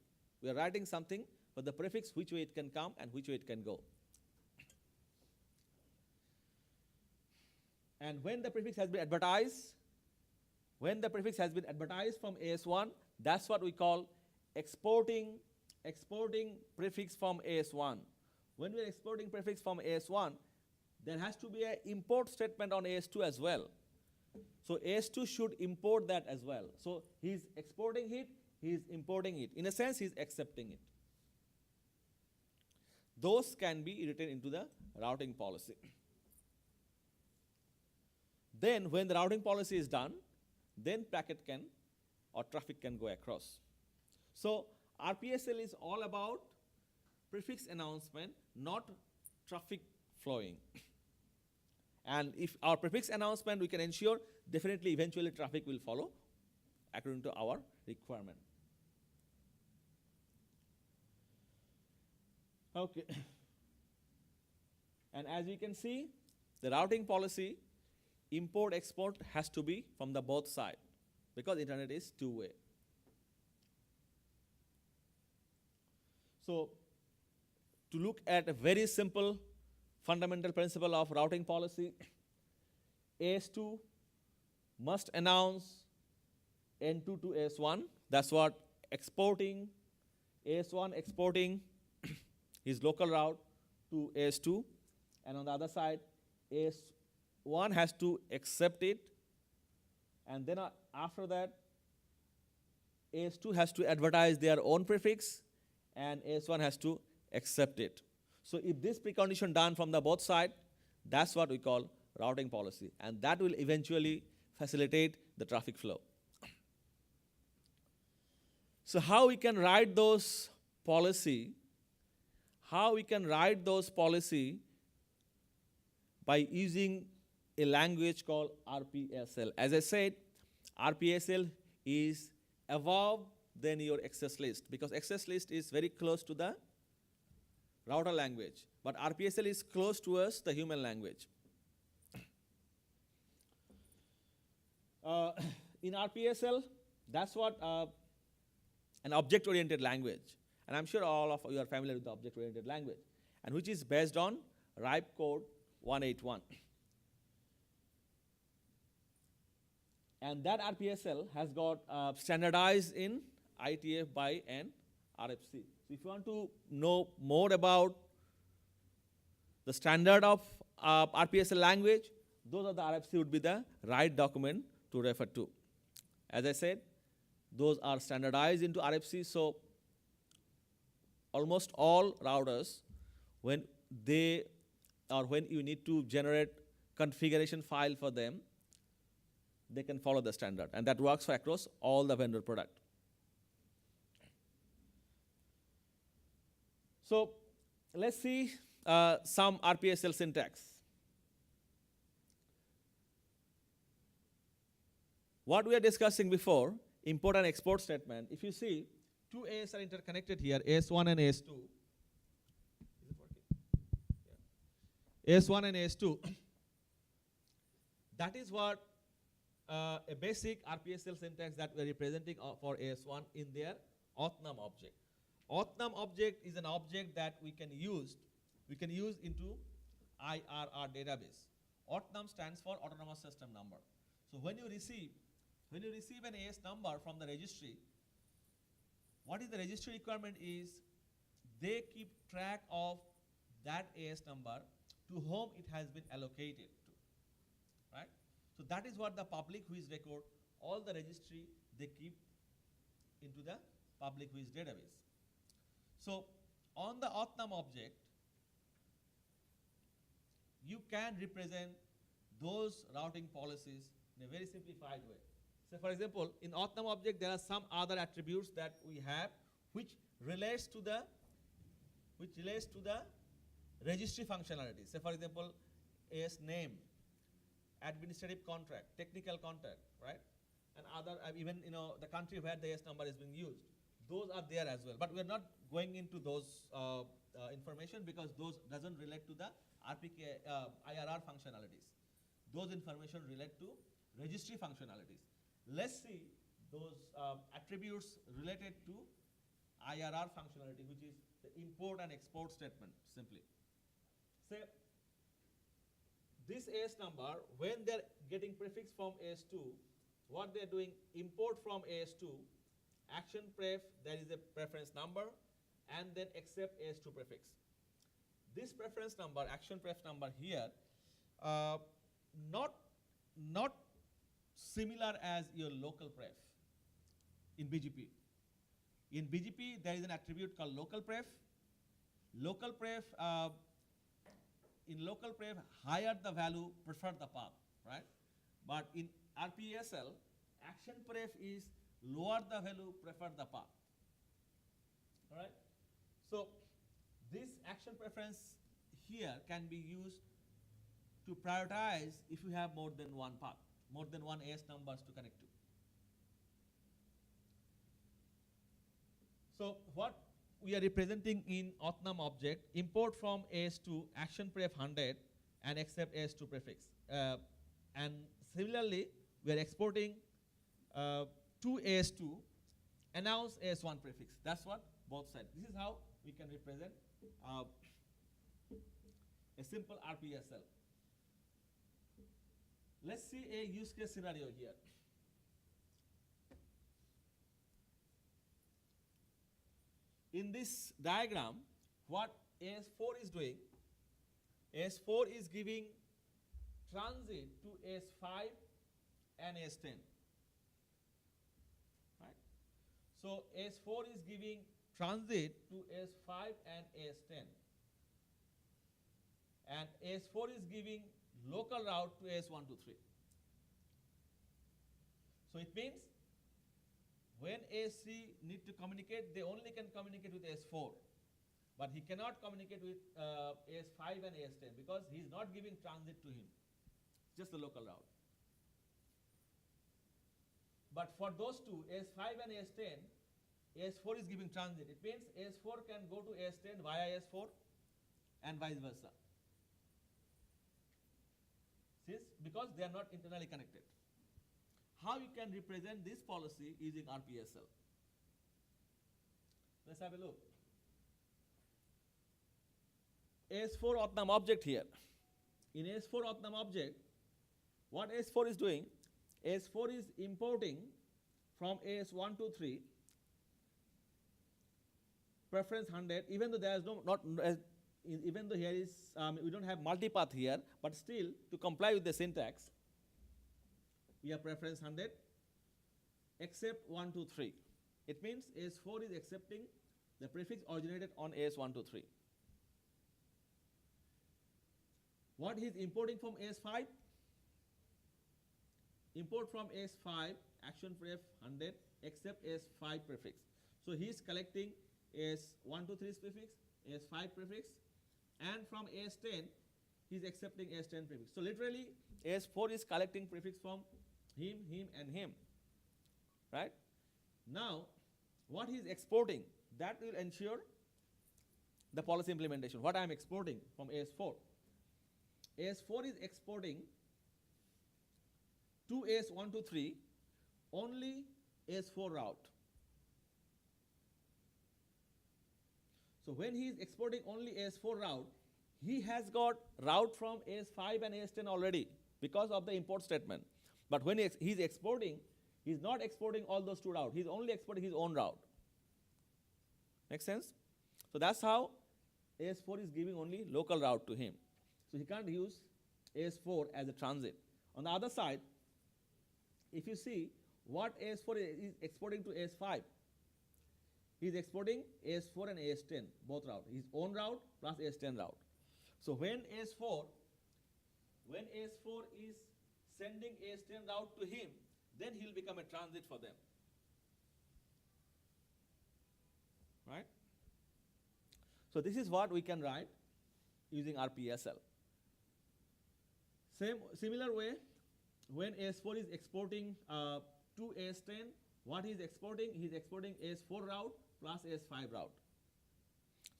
We are writing something for the prefix, which way it can come and which way it can go. And when the prefix has been advertised, When the prefix has been advertised from AS1, that's what we call exporting prefix from AS1. When we are exporting prefix from AS1, there has to be an import statement on AS2 as well. So AS2 should import that as well. So he's exporting it, he's importing it. In a sense, he's accepting it. Those can be written into the routing policy. Then when the routing policy is done, then packet can or traffic can go across. So RPSL is all about prefix announcement, not traffic flowing. And if our prefix announcement, we can ensure definitely eventually traffic will follow according to our requirement. Okay. And as you can see, the routing policy, import export has to be from the both side because internet is two-way. So to look at a very simple fundamental principle of routing policy, AS2 must announce N2 to AS1. That's what exporting, AS1 exporting his local route to AS2. And on the other side, AS1 has to accept it. And then after that, AS2 has to advertise their own prefix, and AS1 has to accept it. So if this precondition done from the both side, that's what we call routing policy. And that will eventually facilitate the traffic flow. So how we can write those policy? How we can write those policy by using a language called RPSL. As I said, RPSL is above than your access list because access list is very close to the router language, but RPSL is close towards the human language. In RPSL, that's what an object-oriented language, and I'm sure all of you are familiar with the object-oriented language, and which is based on RIPE code 181. And that RPSL has got standardized in ITF by an RFC. So if you want to know more about the standard of RPSL language, those of the RFC would be the right document to refer to. As I said, those are standardized into RFC, so almost all routers, when you need to generate configuration file for them, they can follow the standard, and that works for across all the vendor product. So let's see some RPSL syntax. What we are discussing before, import and export statement, if you see, two AS are interconnected here, AS1 and AS2. Is it working? Yeah. AS1 and AS2. That is what a basic RPSL syntax that we are representing for AS1 in their auth_num object. Auth_num object is an object that we can use into IRR database. Auth_num stands for autonomous system number. So when you receive an AS number from the registry, what is the registry requirement is they keep track of that AS number to whom it has been allocated to, right? So that is what the public Whois record, all the registry they keep into the public Whois database. So on the auth_num object, you can represent those routing policies in a very simplified way. So for example, in auth_num object, there are some other attributes that we have which relates to the registry functionality. Say for example, AS name, administrative contract, technical contract, right? And other, even the country where the AS number is being used. Those are there as well. But we are not going into those information because those doesn't relate to the RPKI, IRR functionalities. Those information relate to registry functionalities. Let's see those attributes related to IRR functionality, which is the import and export statement, simply. Say, this AS number, when they're getting prefix from AS2, what they're doing, import from AS2, action pref, there is a preference number, and then accept AS2 prefix. This preference number, action pref number here, not similar as your local pref in BGP. In BGP, there is an attribute called local pref. Local pref, in local pref, higher the value, prefer the path, right? But in RPSL, action pref is lower the value, prefer the path. All right? So this action preference here can be used to prioritize if you have more than one path, more than one AS numbers to connect to. So what we are representing in auth_num object, import from AS2 action pref 100 and accept AS2 prefix. And similarly, we are exporting to AS2, announce AS1 prefix. That's what both sides. This is how we can represent a simple RPSL. Let's see a use case scenario here. In this diagram, what AS4 is doing, AS4 is giving transit to AS5 and AS10. Right? So AS4 is giving transit to AS5 and AS10. And AS4 is giving local route to AS123. So it means when AS3 need to communicate, they only can communicate with AS4. But he cannot communicate with AS5 and AS10 because he is not giving transit to him, just the local route. But for those two, AS5 and AS10, AS4 is giving transit. It means AS4 can go to AS10 via AS4 and vice versa. Because they are not internally connected. How you can represent this policy using RPSL? Let's have a look. AS4 auth_num object here. In AS4 auth_num object, what AS4 is doing? AS4 is importing from AS123 preference 100, even though there is even though here is, we don't have multipath here, but still to comply with the syntax, we have preference 100, accept 123. It means AS4 is accepting the prefix originated on AS123. What he is importing from AS5? Import from AS5, action pref 100, accept AS5 prefix. So he is collecting AS123's prefix, AS5 prefix, and from AS10, he is accepting AS10 prefix. So literally, AS4 is collecting prefix from him, and him. Right? Now, what he is exporting, that will ensure the policy implementation. What I am exporting from AS4. AS4 is exporting to AS123 only AS4 route. So when he is exporting only AS4 route, he has got route from AS5 and AS10 already because of the import statement. But when he is exporting, he is not exporting all those two routes. He is only exporting his own route. Make sense? So that's how AS4 is giving only local route to him. So he can't use AS4 as a transit. On the other side, if you see what AS4 is exporting to AS5, he is exporting AS4 and AS10, both route, his own route plus AS10 route. So when AS4 is sending AS10 route to him, then he will become a transit for them. Right? So this is what we can write using RPSL. Similar way, when AS4 is exporting to AS10, what he is exporting? He is exporting AS4 route plus AS5 route.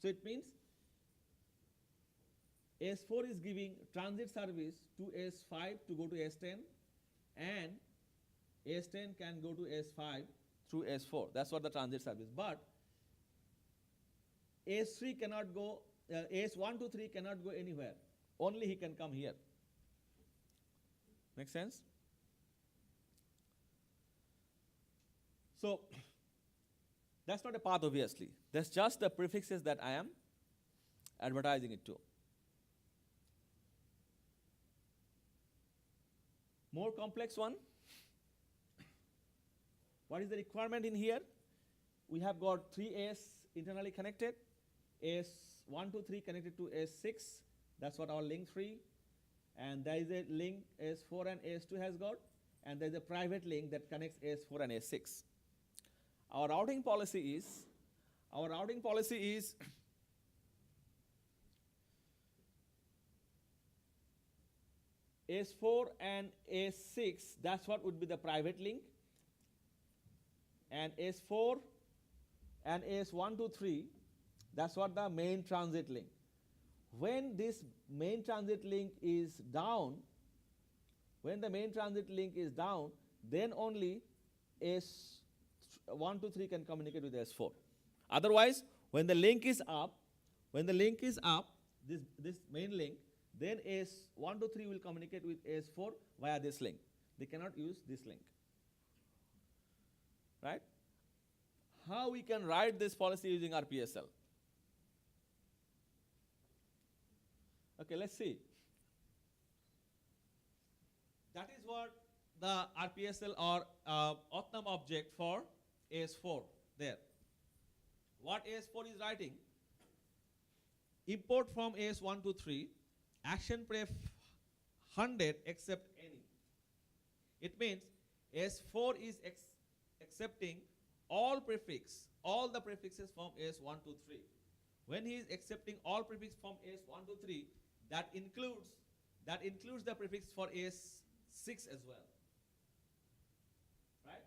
So it means AS4 is giving transit service to AS5 to go to AS10, and AS10 can go to AS5 through AS4. That's what the transit service. But AS3 cannot go, AS123 cannot go anywhere. Only he can come here. Make sense? So that's not a path, obviously. That's just the prefixes that I am advertising it to. More complex one. What is the requirement in here? We have got 3 AS internally connected, AS1 to 3 connected to AS6. That's what our link 3. And there is a link AS4 and AS2 has got, and there is a private link that connects AS4 and AS6. Our routing policy is AS4 and AS6, that's what would be the private link. And AS4 and AS1 to 3, that's what the main transit link. When this main transit link is down, then only AS1 to 3 can communicate with AS4. Otherwise, when the link is up, this main link, then AS1 to 3 will communicate with AS4 via this link. They cannot use this link. Right? How we can write this policy using RPSL? Okay, let's see. That is what the RPSL or auth num object for AS4 there. What AS4 is writing? Import from AS1 to 3, action pref 100 except any. It means AS4 is accepting all the prefixes from AS1 to 3. When he is accepting all prefixes from AS1 to 3, that includes the prefix for AS6 as well. Right?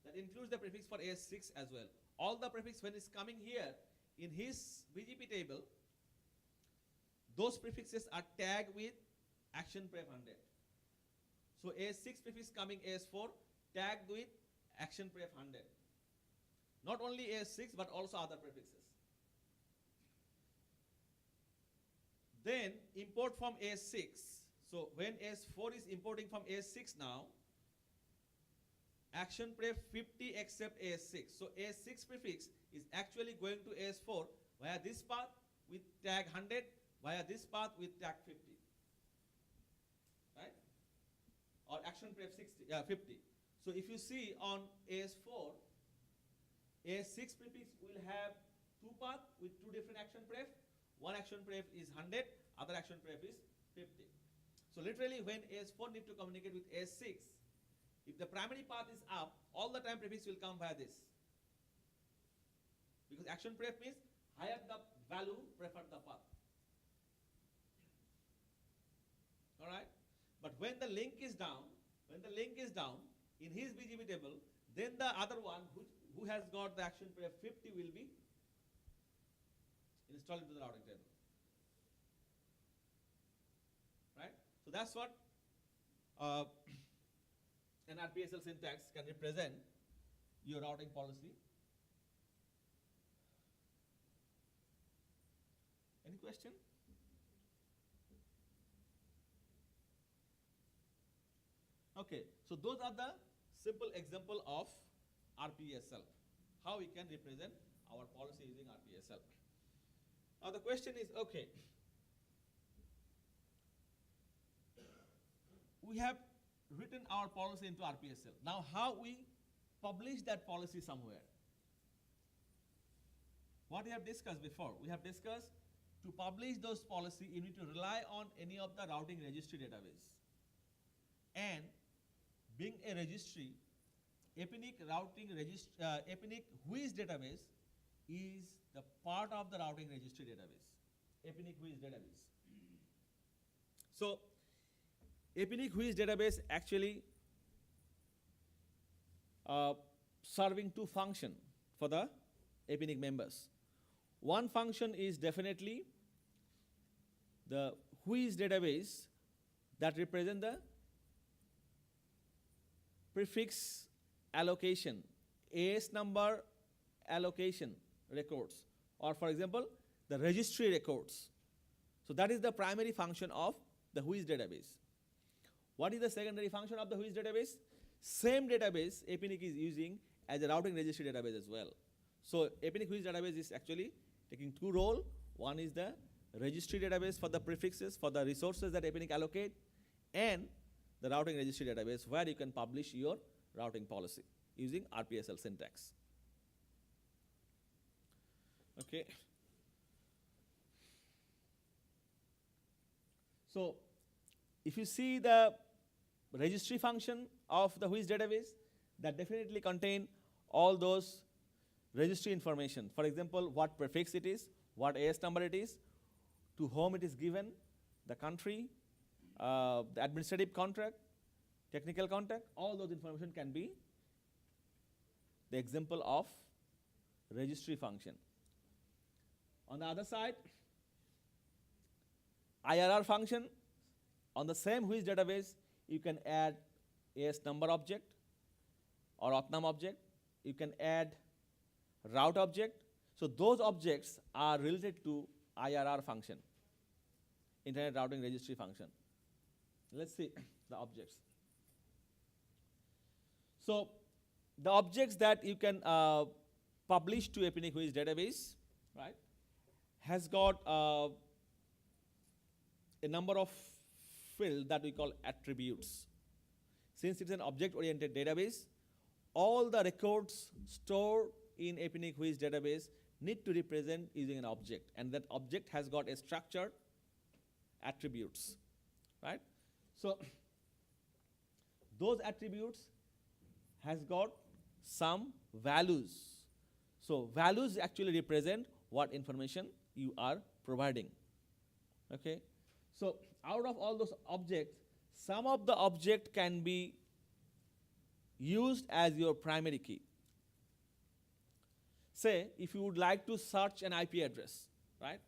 That includes the prefix for AS6 as well. All the prefix when it's coming here in his BGP table, those prefixes are tagged with action pref 100. So AS6 prefix coming AS4 tagged with action pref 100. Not only AS6 but also other prefixes. Then import from AS6. So when AS4 is importing from AS6 now, action pref 50 except AS6. So AS6 prefix is actually going to AS4 via this path with tag 100, via this path with tag 50. Right? Or action pref 50. So if you see on AS4, AS6 prefix will have 2 paths with 2 different action pref. One action pref is 100, other action pref is 50. So literally when AS4 need to communicate with AS6, if the primary path is up, all the time prefix will come via this. Because action pref means higher the value, prefer the path. Alright? But when the link is down, in his BGP table, then the other one who has got the action pref 50 will be installed into the routing table. Right? So that's what an RPSL syntax can represent your routing policy. Any question? Okay, so those are the simple example of RPSL, how we can represent our policy using RPSL. Now the question is, okay, we have written our policy into RPSL. Now how we publish that policy somewhere? What we have discussed before, we have discussed to publish those policy, you need to rely on any of the routing registry database. And being a registry, APNIC Whois database is the part of the routing registry database, APNIC Whois database. So APNIC Whois database actually serving 2 functions for the APNIC members. One function is definitely the Whois database that represent the prefix allocation, AS number allocation records, or for example, the registry records. So that is the primary function of the Whois database. What is the secondary function of the Whois database? Same database APNIC is using as a routing registry database as well. So APNIC Whois database is actually taking two roles. One is the registry database for the prefixes, for the resources that APNIC allocate, and the routing registry database where you can publish your routing policy using RPSL syntax. Okay. So if you see the registry function of the Whois database, that definitely contain all those registry information. For example, what prefix it is, what AS number it is, to whom it is given, the country, the administrative contract, technical contract, all those information can be the example of registry function. On the other side, IRR function, on the same Whois database, you can add AS number object or auth_num object. You can add route object. So those objects are related to IRR function, Internet Routing Registry function. Let's see the objects. So the objects that you can publish to APNIC Whois database, right, has got a number of fields that we call attributes. Since it's an object-oriented database, all the records stored in APNIC Whois database need to represent using an object, and that object has got a structured attributes, right? So those attributes has got some values. So values actually represent what information you are providing. Okay. So out of all those objects, some of the object can be used as your primary key. Say, if you would like to search an IP address, right?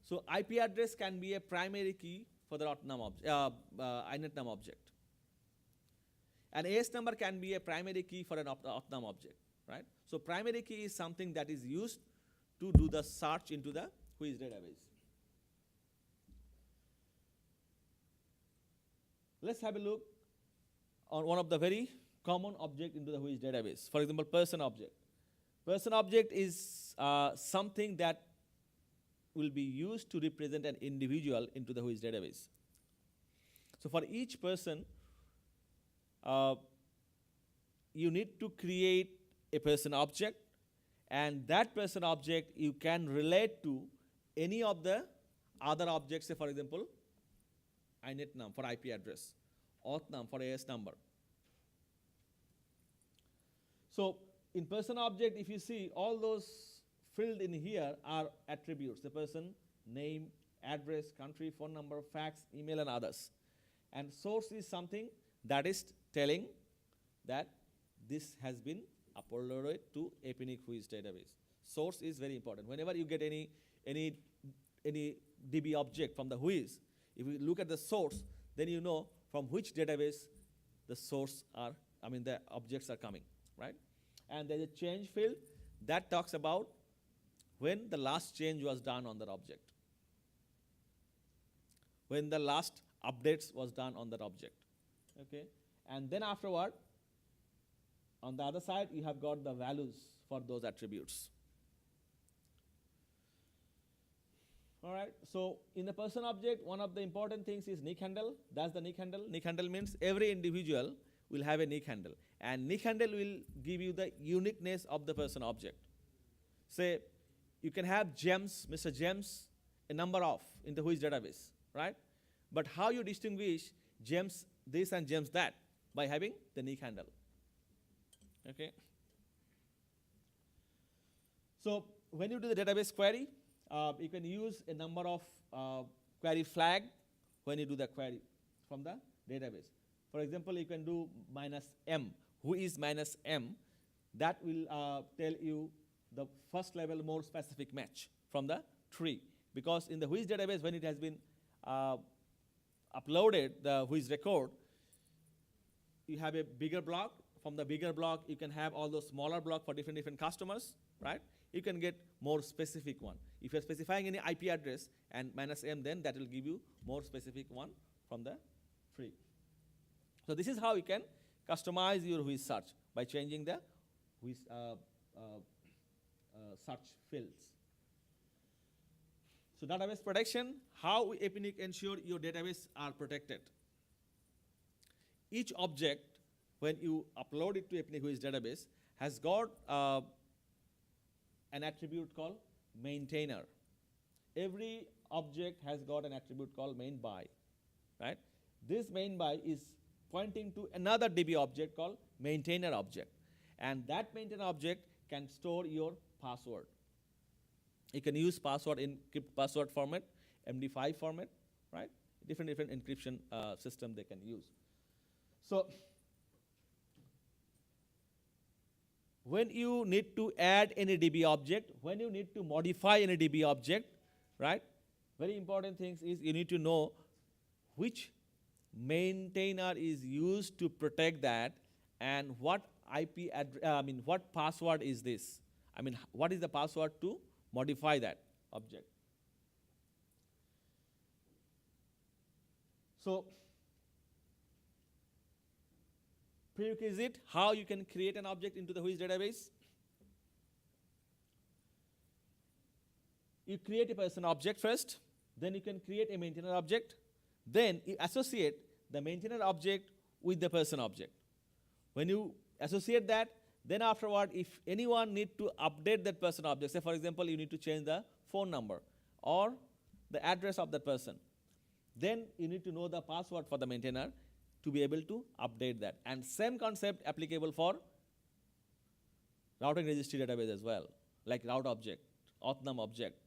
So IP address can be a primary key for the INET_num object. An AS number can be a primary key for an auth_num object, right? So primary key is something that is used to do the search into the Whois database. Let's have a look on one of the very common object into the Whois database. For example, person object. Person object is something that will be used to represent an individual into the Whois database. So for each person, you need to create a person object, and that person object you can relate to any of the other objects. Say, for example, INET_num for IP address, auth_num for AS number. So in person object, if you see, all those filled in here are attributes: the person, name, address, country, phone number, fax, email, and others. And source is something that is telling that this has been uploaded to APNIC Whois database. Source is very important. Whenever you get any DB object from the Whois, if you look at the source, then you know from which database the the objects are coming, right? And there's a change field that talks about when the last change was done on that object, when the last updates was done on that object, okay? And then afterward, on the other side, you have got the values for those attributes. All right, so in the person object, one of the important things is nick handle. That's the nick handle. Nick handle means every individual will have a nick handle, and nick handle will give you the uniqueness of the person object. Say, you can have James, Mr. James, a number of in the Whois database, right? But how you distinguish James this and James that? By having the nick handle. Okay. So when you do the database query, you can use a number of query flag when you do the query from the database. For example, you can do -m. Who is -m? That will tell you the first level more specific match from the tree. Because in the Whois database, when it has been uploaded, the Whois record, you have a bigger block. From the bigger block, you can have all those smaller blocks for different customers, right? You can get more specific one. If you're specifying any IP address and -m, then that will give you more specific one from the tree. So this is how you can customize your Whois search, by changing the Whois search fields. So database protection, how APNIC ensure your database are protected. Each object, when you upload it to APNIC Whois database, has got an attribute called maintainer. Every object has got an attribute called main by, right? This main by is pointing to another DB object called maintainer object, and that maintainer object can store your password. You can use password in encrypt password format, MD5 format, right? Different encryption system they can use. So when you need to add any DB object, when you need to modify any DB object, right? Very important things is you need to know which maintainer is used to protect that, and what what password is this? What is the password to modify that object? So prerequisite, how you can create an object into the Whois database. You create a person object first, then you can create a maintainer object, then you associate the maintainer object with the person object. When you associate that, then afterward, if anyone need to update that person object, say for example, you need to change the phone number or the address of that person, then you need to know the password for the maintainer to be able to update that. And same concept applicable for routing registry database as well, like route object, auth_num object,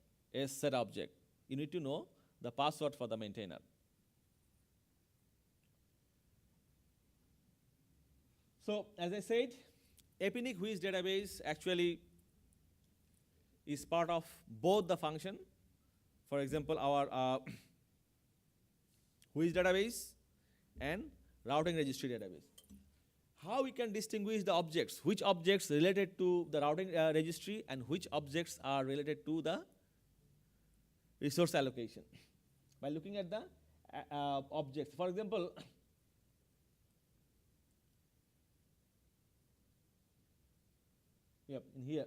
set object. You need to know the password for the maintainer. So as I said, APNIC Whois database actually is part of both the function. For example, our Whois database and routing registry database. How we can distinguish the objects, which objects related to the routing registry and which objects are related to the resource allocation? By looking at the objects. For example, in here,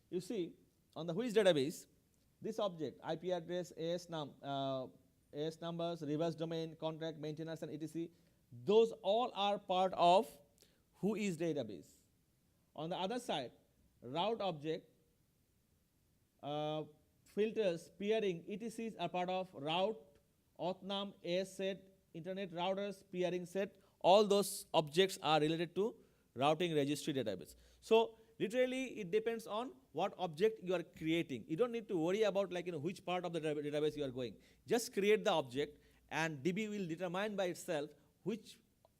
you see on the Whois database, this object, IP address, AS numbers, reverse domain, contract, maintenance, and etc., those all are part of Whois database. On the other side, route object, filters, peering, etcs are part of route, auth_num, AS set, internet routers, peering set. All those objects are related to routing registry database. So literally, it depends on what object you are creating. You don't need to worry about which part of the database you are going. Just create the object, and DB will determine by itself which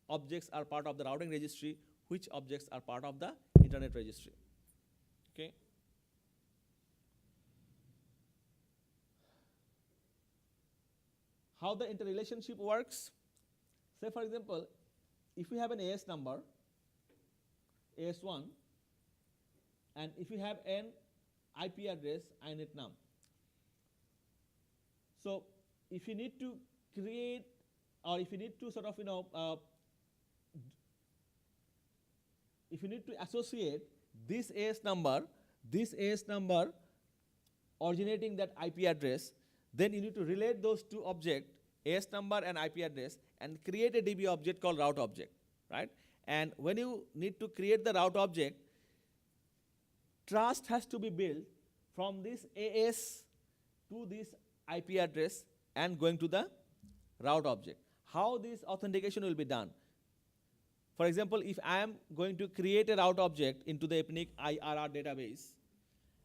objects are part of the routing registry, which objects are part of the internet registry. Okay. How the interrelationship works? Say for example, if we have an AS number, AS1, and if you have an IP address, INET_num. So if you need to create, or if you need to sort of if you need to associate this AS number originating that IP address, then you need to relate those two objects, AS number and IP address, and create a DB object called route object, right? And when you need to create the route object, trust has to be built from this AS to this IP address and going to the route object. How this authentication will be done? For example, if I am going to create a route object into the APNIC IRR database,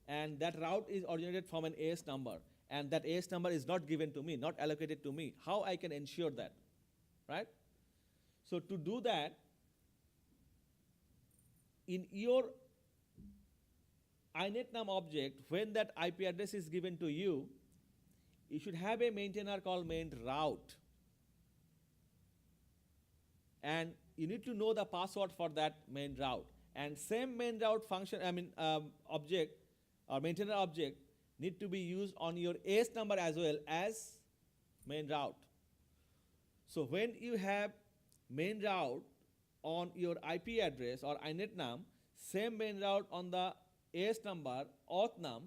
and that route is originated from an AS number, and that AS number is not given to me, not allocated to me, how I can ensure that, right? So to do that, in your INET_num object, when that IP address is given to you, you should have a maintainer called main route. And you need to know the password for that main route. And same main route function, object or maintainer object need to be used on your AS number as well as main route. So when you have main route on your IP address or INET_num, same main route on the AS number, auth num,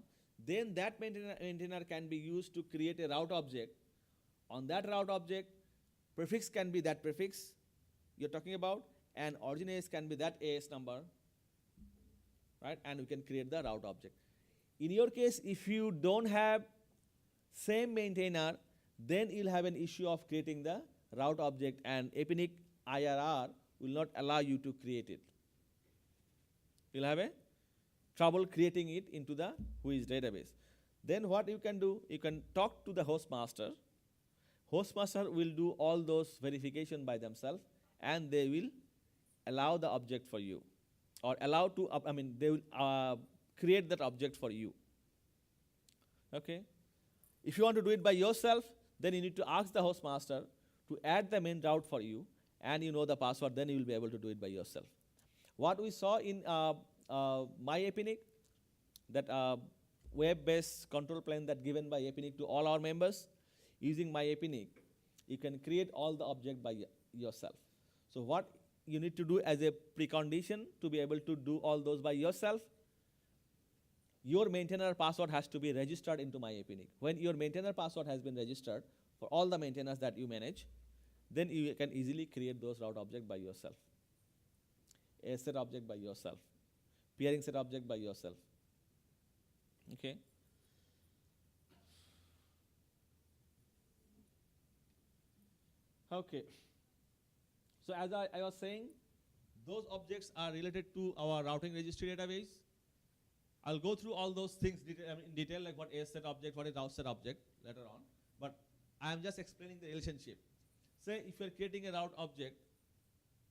then that maintainer can be used to create a route object. On that route object, prefix can be that prefix you're talking about, and origin AS can be that AS number, right? And we can create the route object. In your case, if you don't have same maintainer, then you'll have an issue of creating the route object, and APNIC IRR will not allow you to create it. You'll have a trouble creating it into the Whois database. Then what you can do, you can talk to the host master. Host master will do all those verification by themselves, and they will allow the object for you, or allow to, they will create that object for you. Okay? If you want to do it by yourself, then you need to ask the host master to add the main route for you, and you know the password, then you will be able to do it by yourself. What we saw in my APNIC, that web-based control plane that given by APNIC to all our members, using my APNIC, you can create all the object by yourself. So what you need to do as a precondition to be able to do all those by yourself, your maintainer password has to be registered into my APNIC. When your maintainer password has been registered for all the maintainers that you manage, then you can easily create those route object by yourself. A set object by yourself. Peering set object by yourself. Okay? Okay. So as I was saying, those objects are related to our routing registry database. I'll go through all those things in detail, like what AS set object, what is route set object later on. But I'm just explaining the relationship. Say if you're creating a route object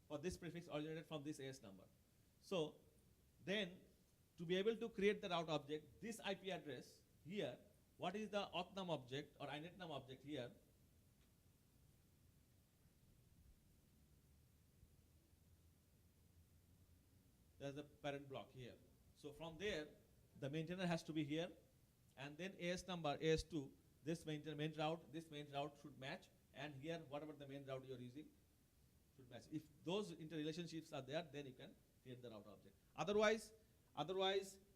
for this prefix originated from this AS number. So then to be able to create the route object, this IP address here, what is the auth num object or inet num object here? There's a parent block here. So from there, the maintainer has to be here, and then AS number, AS2, this main route should match, and here whatever the main route you're using should match. If those interrelationships are there, then you can create the route object. Otherwise,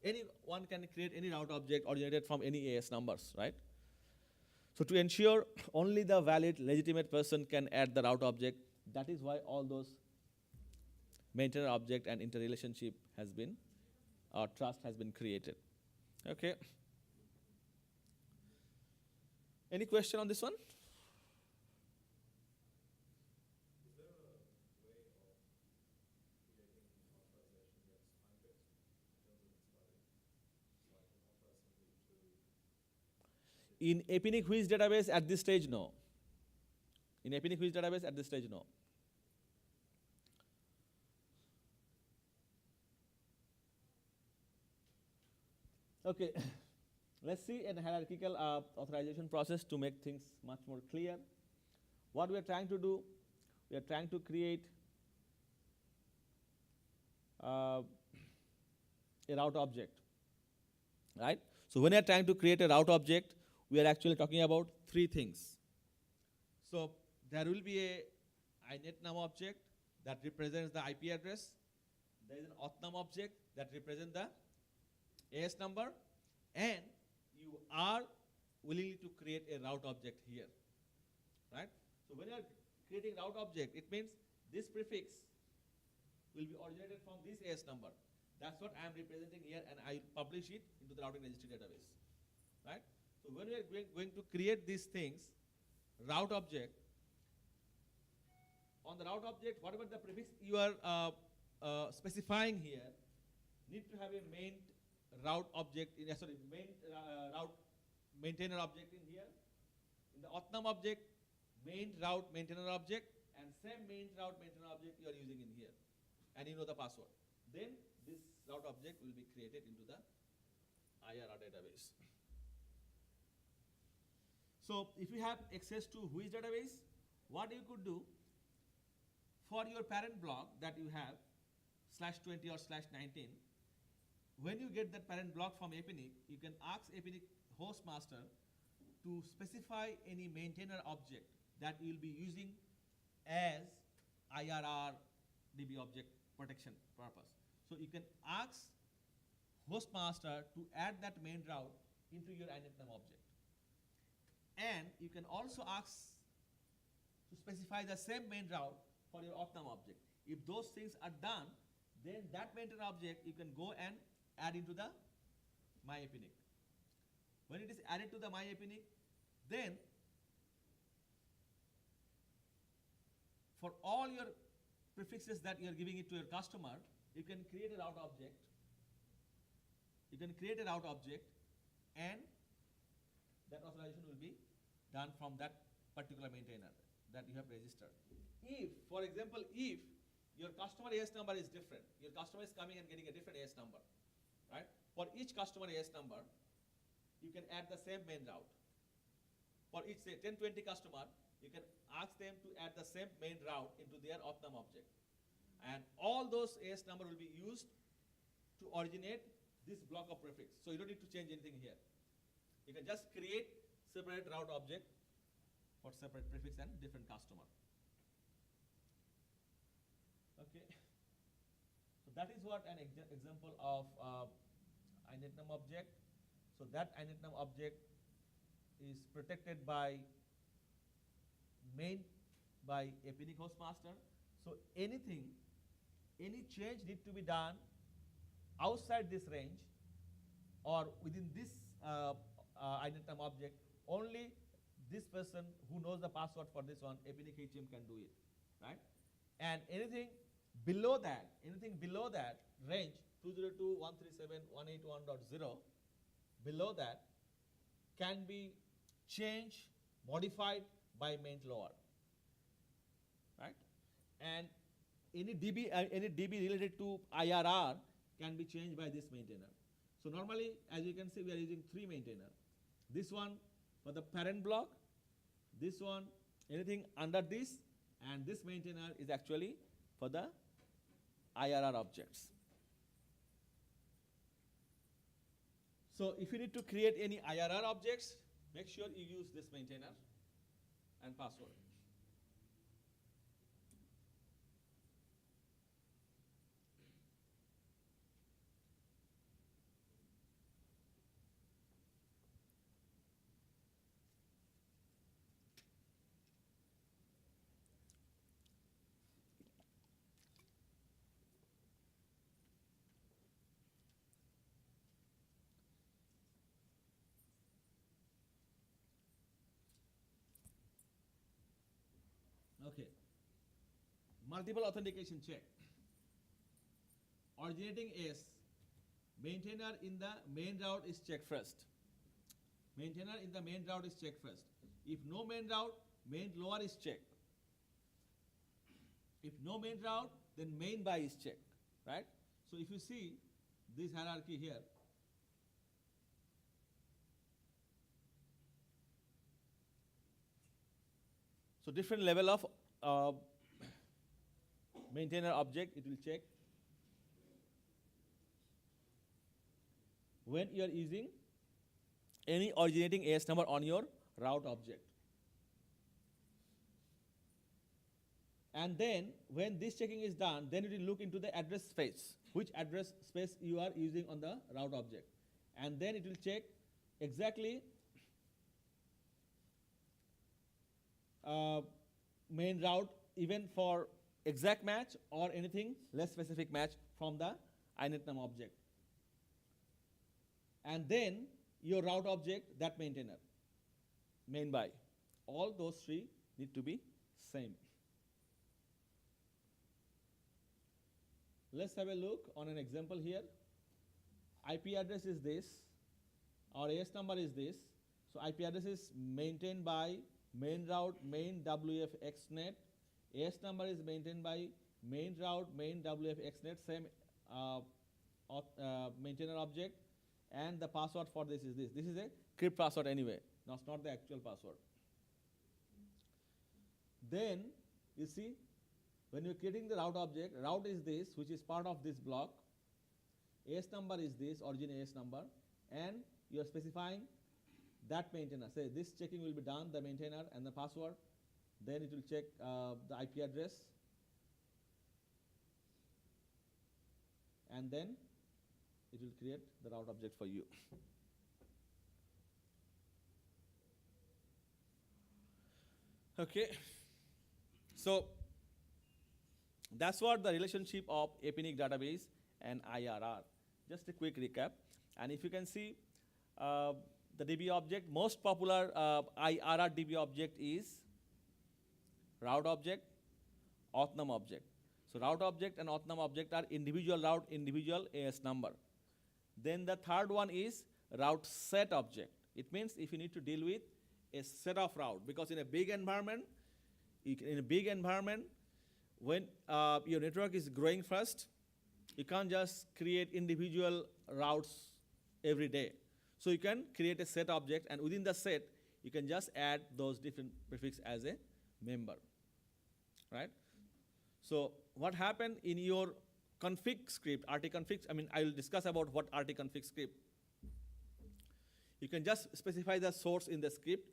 anyone can create any route object originated from any AS numbers, right? So to ensure only the valid, legitimate person can add the route object, that is why all those maintainer object and interrelationship has been, or trust has been created. Okay. Any question on this one? Is there a way of creating authorization that's time-based in terms of installing? So I can authorize somebody to... In APNIC Whois database at this stage, no. In APNIC Whois database at this stage, no. Okay, let's see a hierarchical authorization process to make things much more clear. What we are trying to do, we are trying to create a route object, right? So when we are trying to create a route object, we are actually talking about three things. So there will be a inet num object that represents the IP address. There is an auth num object that represents the AS number, and you are willing to create a route object here, right? So when you are creating route object, it means this prefix will be originated from this AS number. That's what I am representing here, and I publish it into the routing registry database, right? So when we are going to create these things, route object, on the route object, whatever the prefix you are specifying here, need to have a main route object in route maintainer object in here. In the auth num object, main route maintainer object, and same main route maintainer object you are using in here, and you know the password. Then this route object will be created into the IRR database. So if you have access to Whois database, what you could do for your parent block that you have /20 or /19, when you get that parent block from APNIC, you can ask APNIC host master to specify any maintainer object that you will be using as IRR DB object protection purpose. So you can ask hostmaster to add that main route into your initname object. And you can also ask to specify the same main route for your auth name object. If those things are done, then that maintainer object you can go and add into the myAPNIC. When it is added to the myAPNIC, then for all your prefixes that you are giving it to your customer, you can create a route object. You can create a route object, and that authorization will be done from that particular maintainer that you have registered. If, for example, if your customer AS number is different, your customer is coming and getting a different AS number, right? For each customer AS number, you can add the same main route. For each, say, 10, 20 customer, you can ask them to add the same main route into their auth name object. And all those AS number will be used to originate this block of prefix. So you don't need to change anything here. You can just create separate route object for separate prefix and different customer. Okay. So that is what an example of initname object. So that initname object is protected by APNIC hostmaster. So any change need to be done outside this range or within this initname object, only this person who knows the password for this one, APNIC HM, can do it, right? And anything below that range 202.137.181.0, below that can be changed, modified by main lower, right? And any DB related to IRR can be changed by this maintainer. So normally, as you can see, we are using 3 maintainers. This one for the parent block, this one, anything under this, and this maintainer is actually for the IRR objects. So if you need to create any IRR objects, make sure you use this maintainer and password. Okay. Multiple authentication check. Originating S, maintainer in the main route is checked first. Maintainer in the main route is checked first. If no main route, main lower is checked. If no main route, then main by is checked, right? So if you see this hierarchy here, so different level of maintainer object, it will check when you are using any originating AS number on your route object. And then when this checking is done, then it will look into the address space, which address space you are using on the route object. And then it will check exactly main route, even for exact match or anything less specific match from the initname object. And then your route object, that maintainer, main by. All those 3 need to be same. Let's have a look on an example here. IP address is this, our AS number is this. So IP address is maintained by main route, main WFXNet. AS number is maintained by main route, main WFXNet, same maintainer object. And the password for this is this. This is a crypt password anyway. No, it's not the actual password. Then you see, when you're creating the route object, route is this, which is part of this block. AS number is this, origin AS number, and you're specifying that maintainer. Say this checking will be done, the maintainer and the password. Then it will check the IP address. And and then it will create the route object for you. Okay, so that's what the relationship of APNIC database and IRR. Just a quick recap, and if you can see the DB object, most popular IRR DB object is route object, auth num object. So route object and auth num object are individual route, individual AS number. Then the third one is route set object. It means if you need to deal with a set of route, because in a big environment, when your network is growing fast, you can't just create individual routes every day. So you can create a set object, and within the set, you can just add those different prefix as a member, right? So what happened in your config script, RT-config, I will discuss about what RT-config script. You can just specify the source in the script,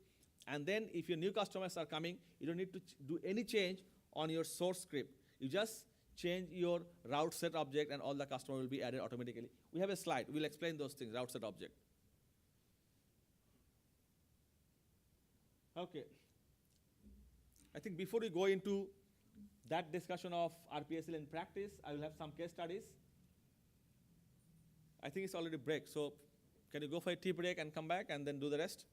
and then if your new customers are coming, you don't need to do any change on your source script. You just change your route set object, and all the customer will be added automatically. We have a slide. We'll explain those things, route set object. Okay. I think before we go into that discussion of RPSL in practice, I will have some case studies. I think it's already break, so can you go for a tea break and come back and then do the rest?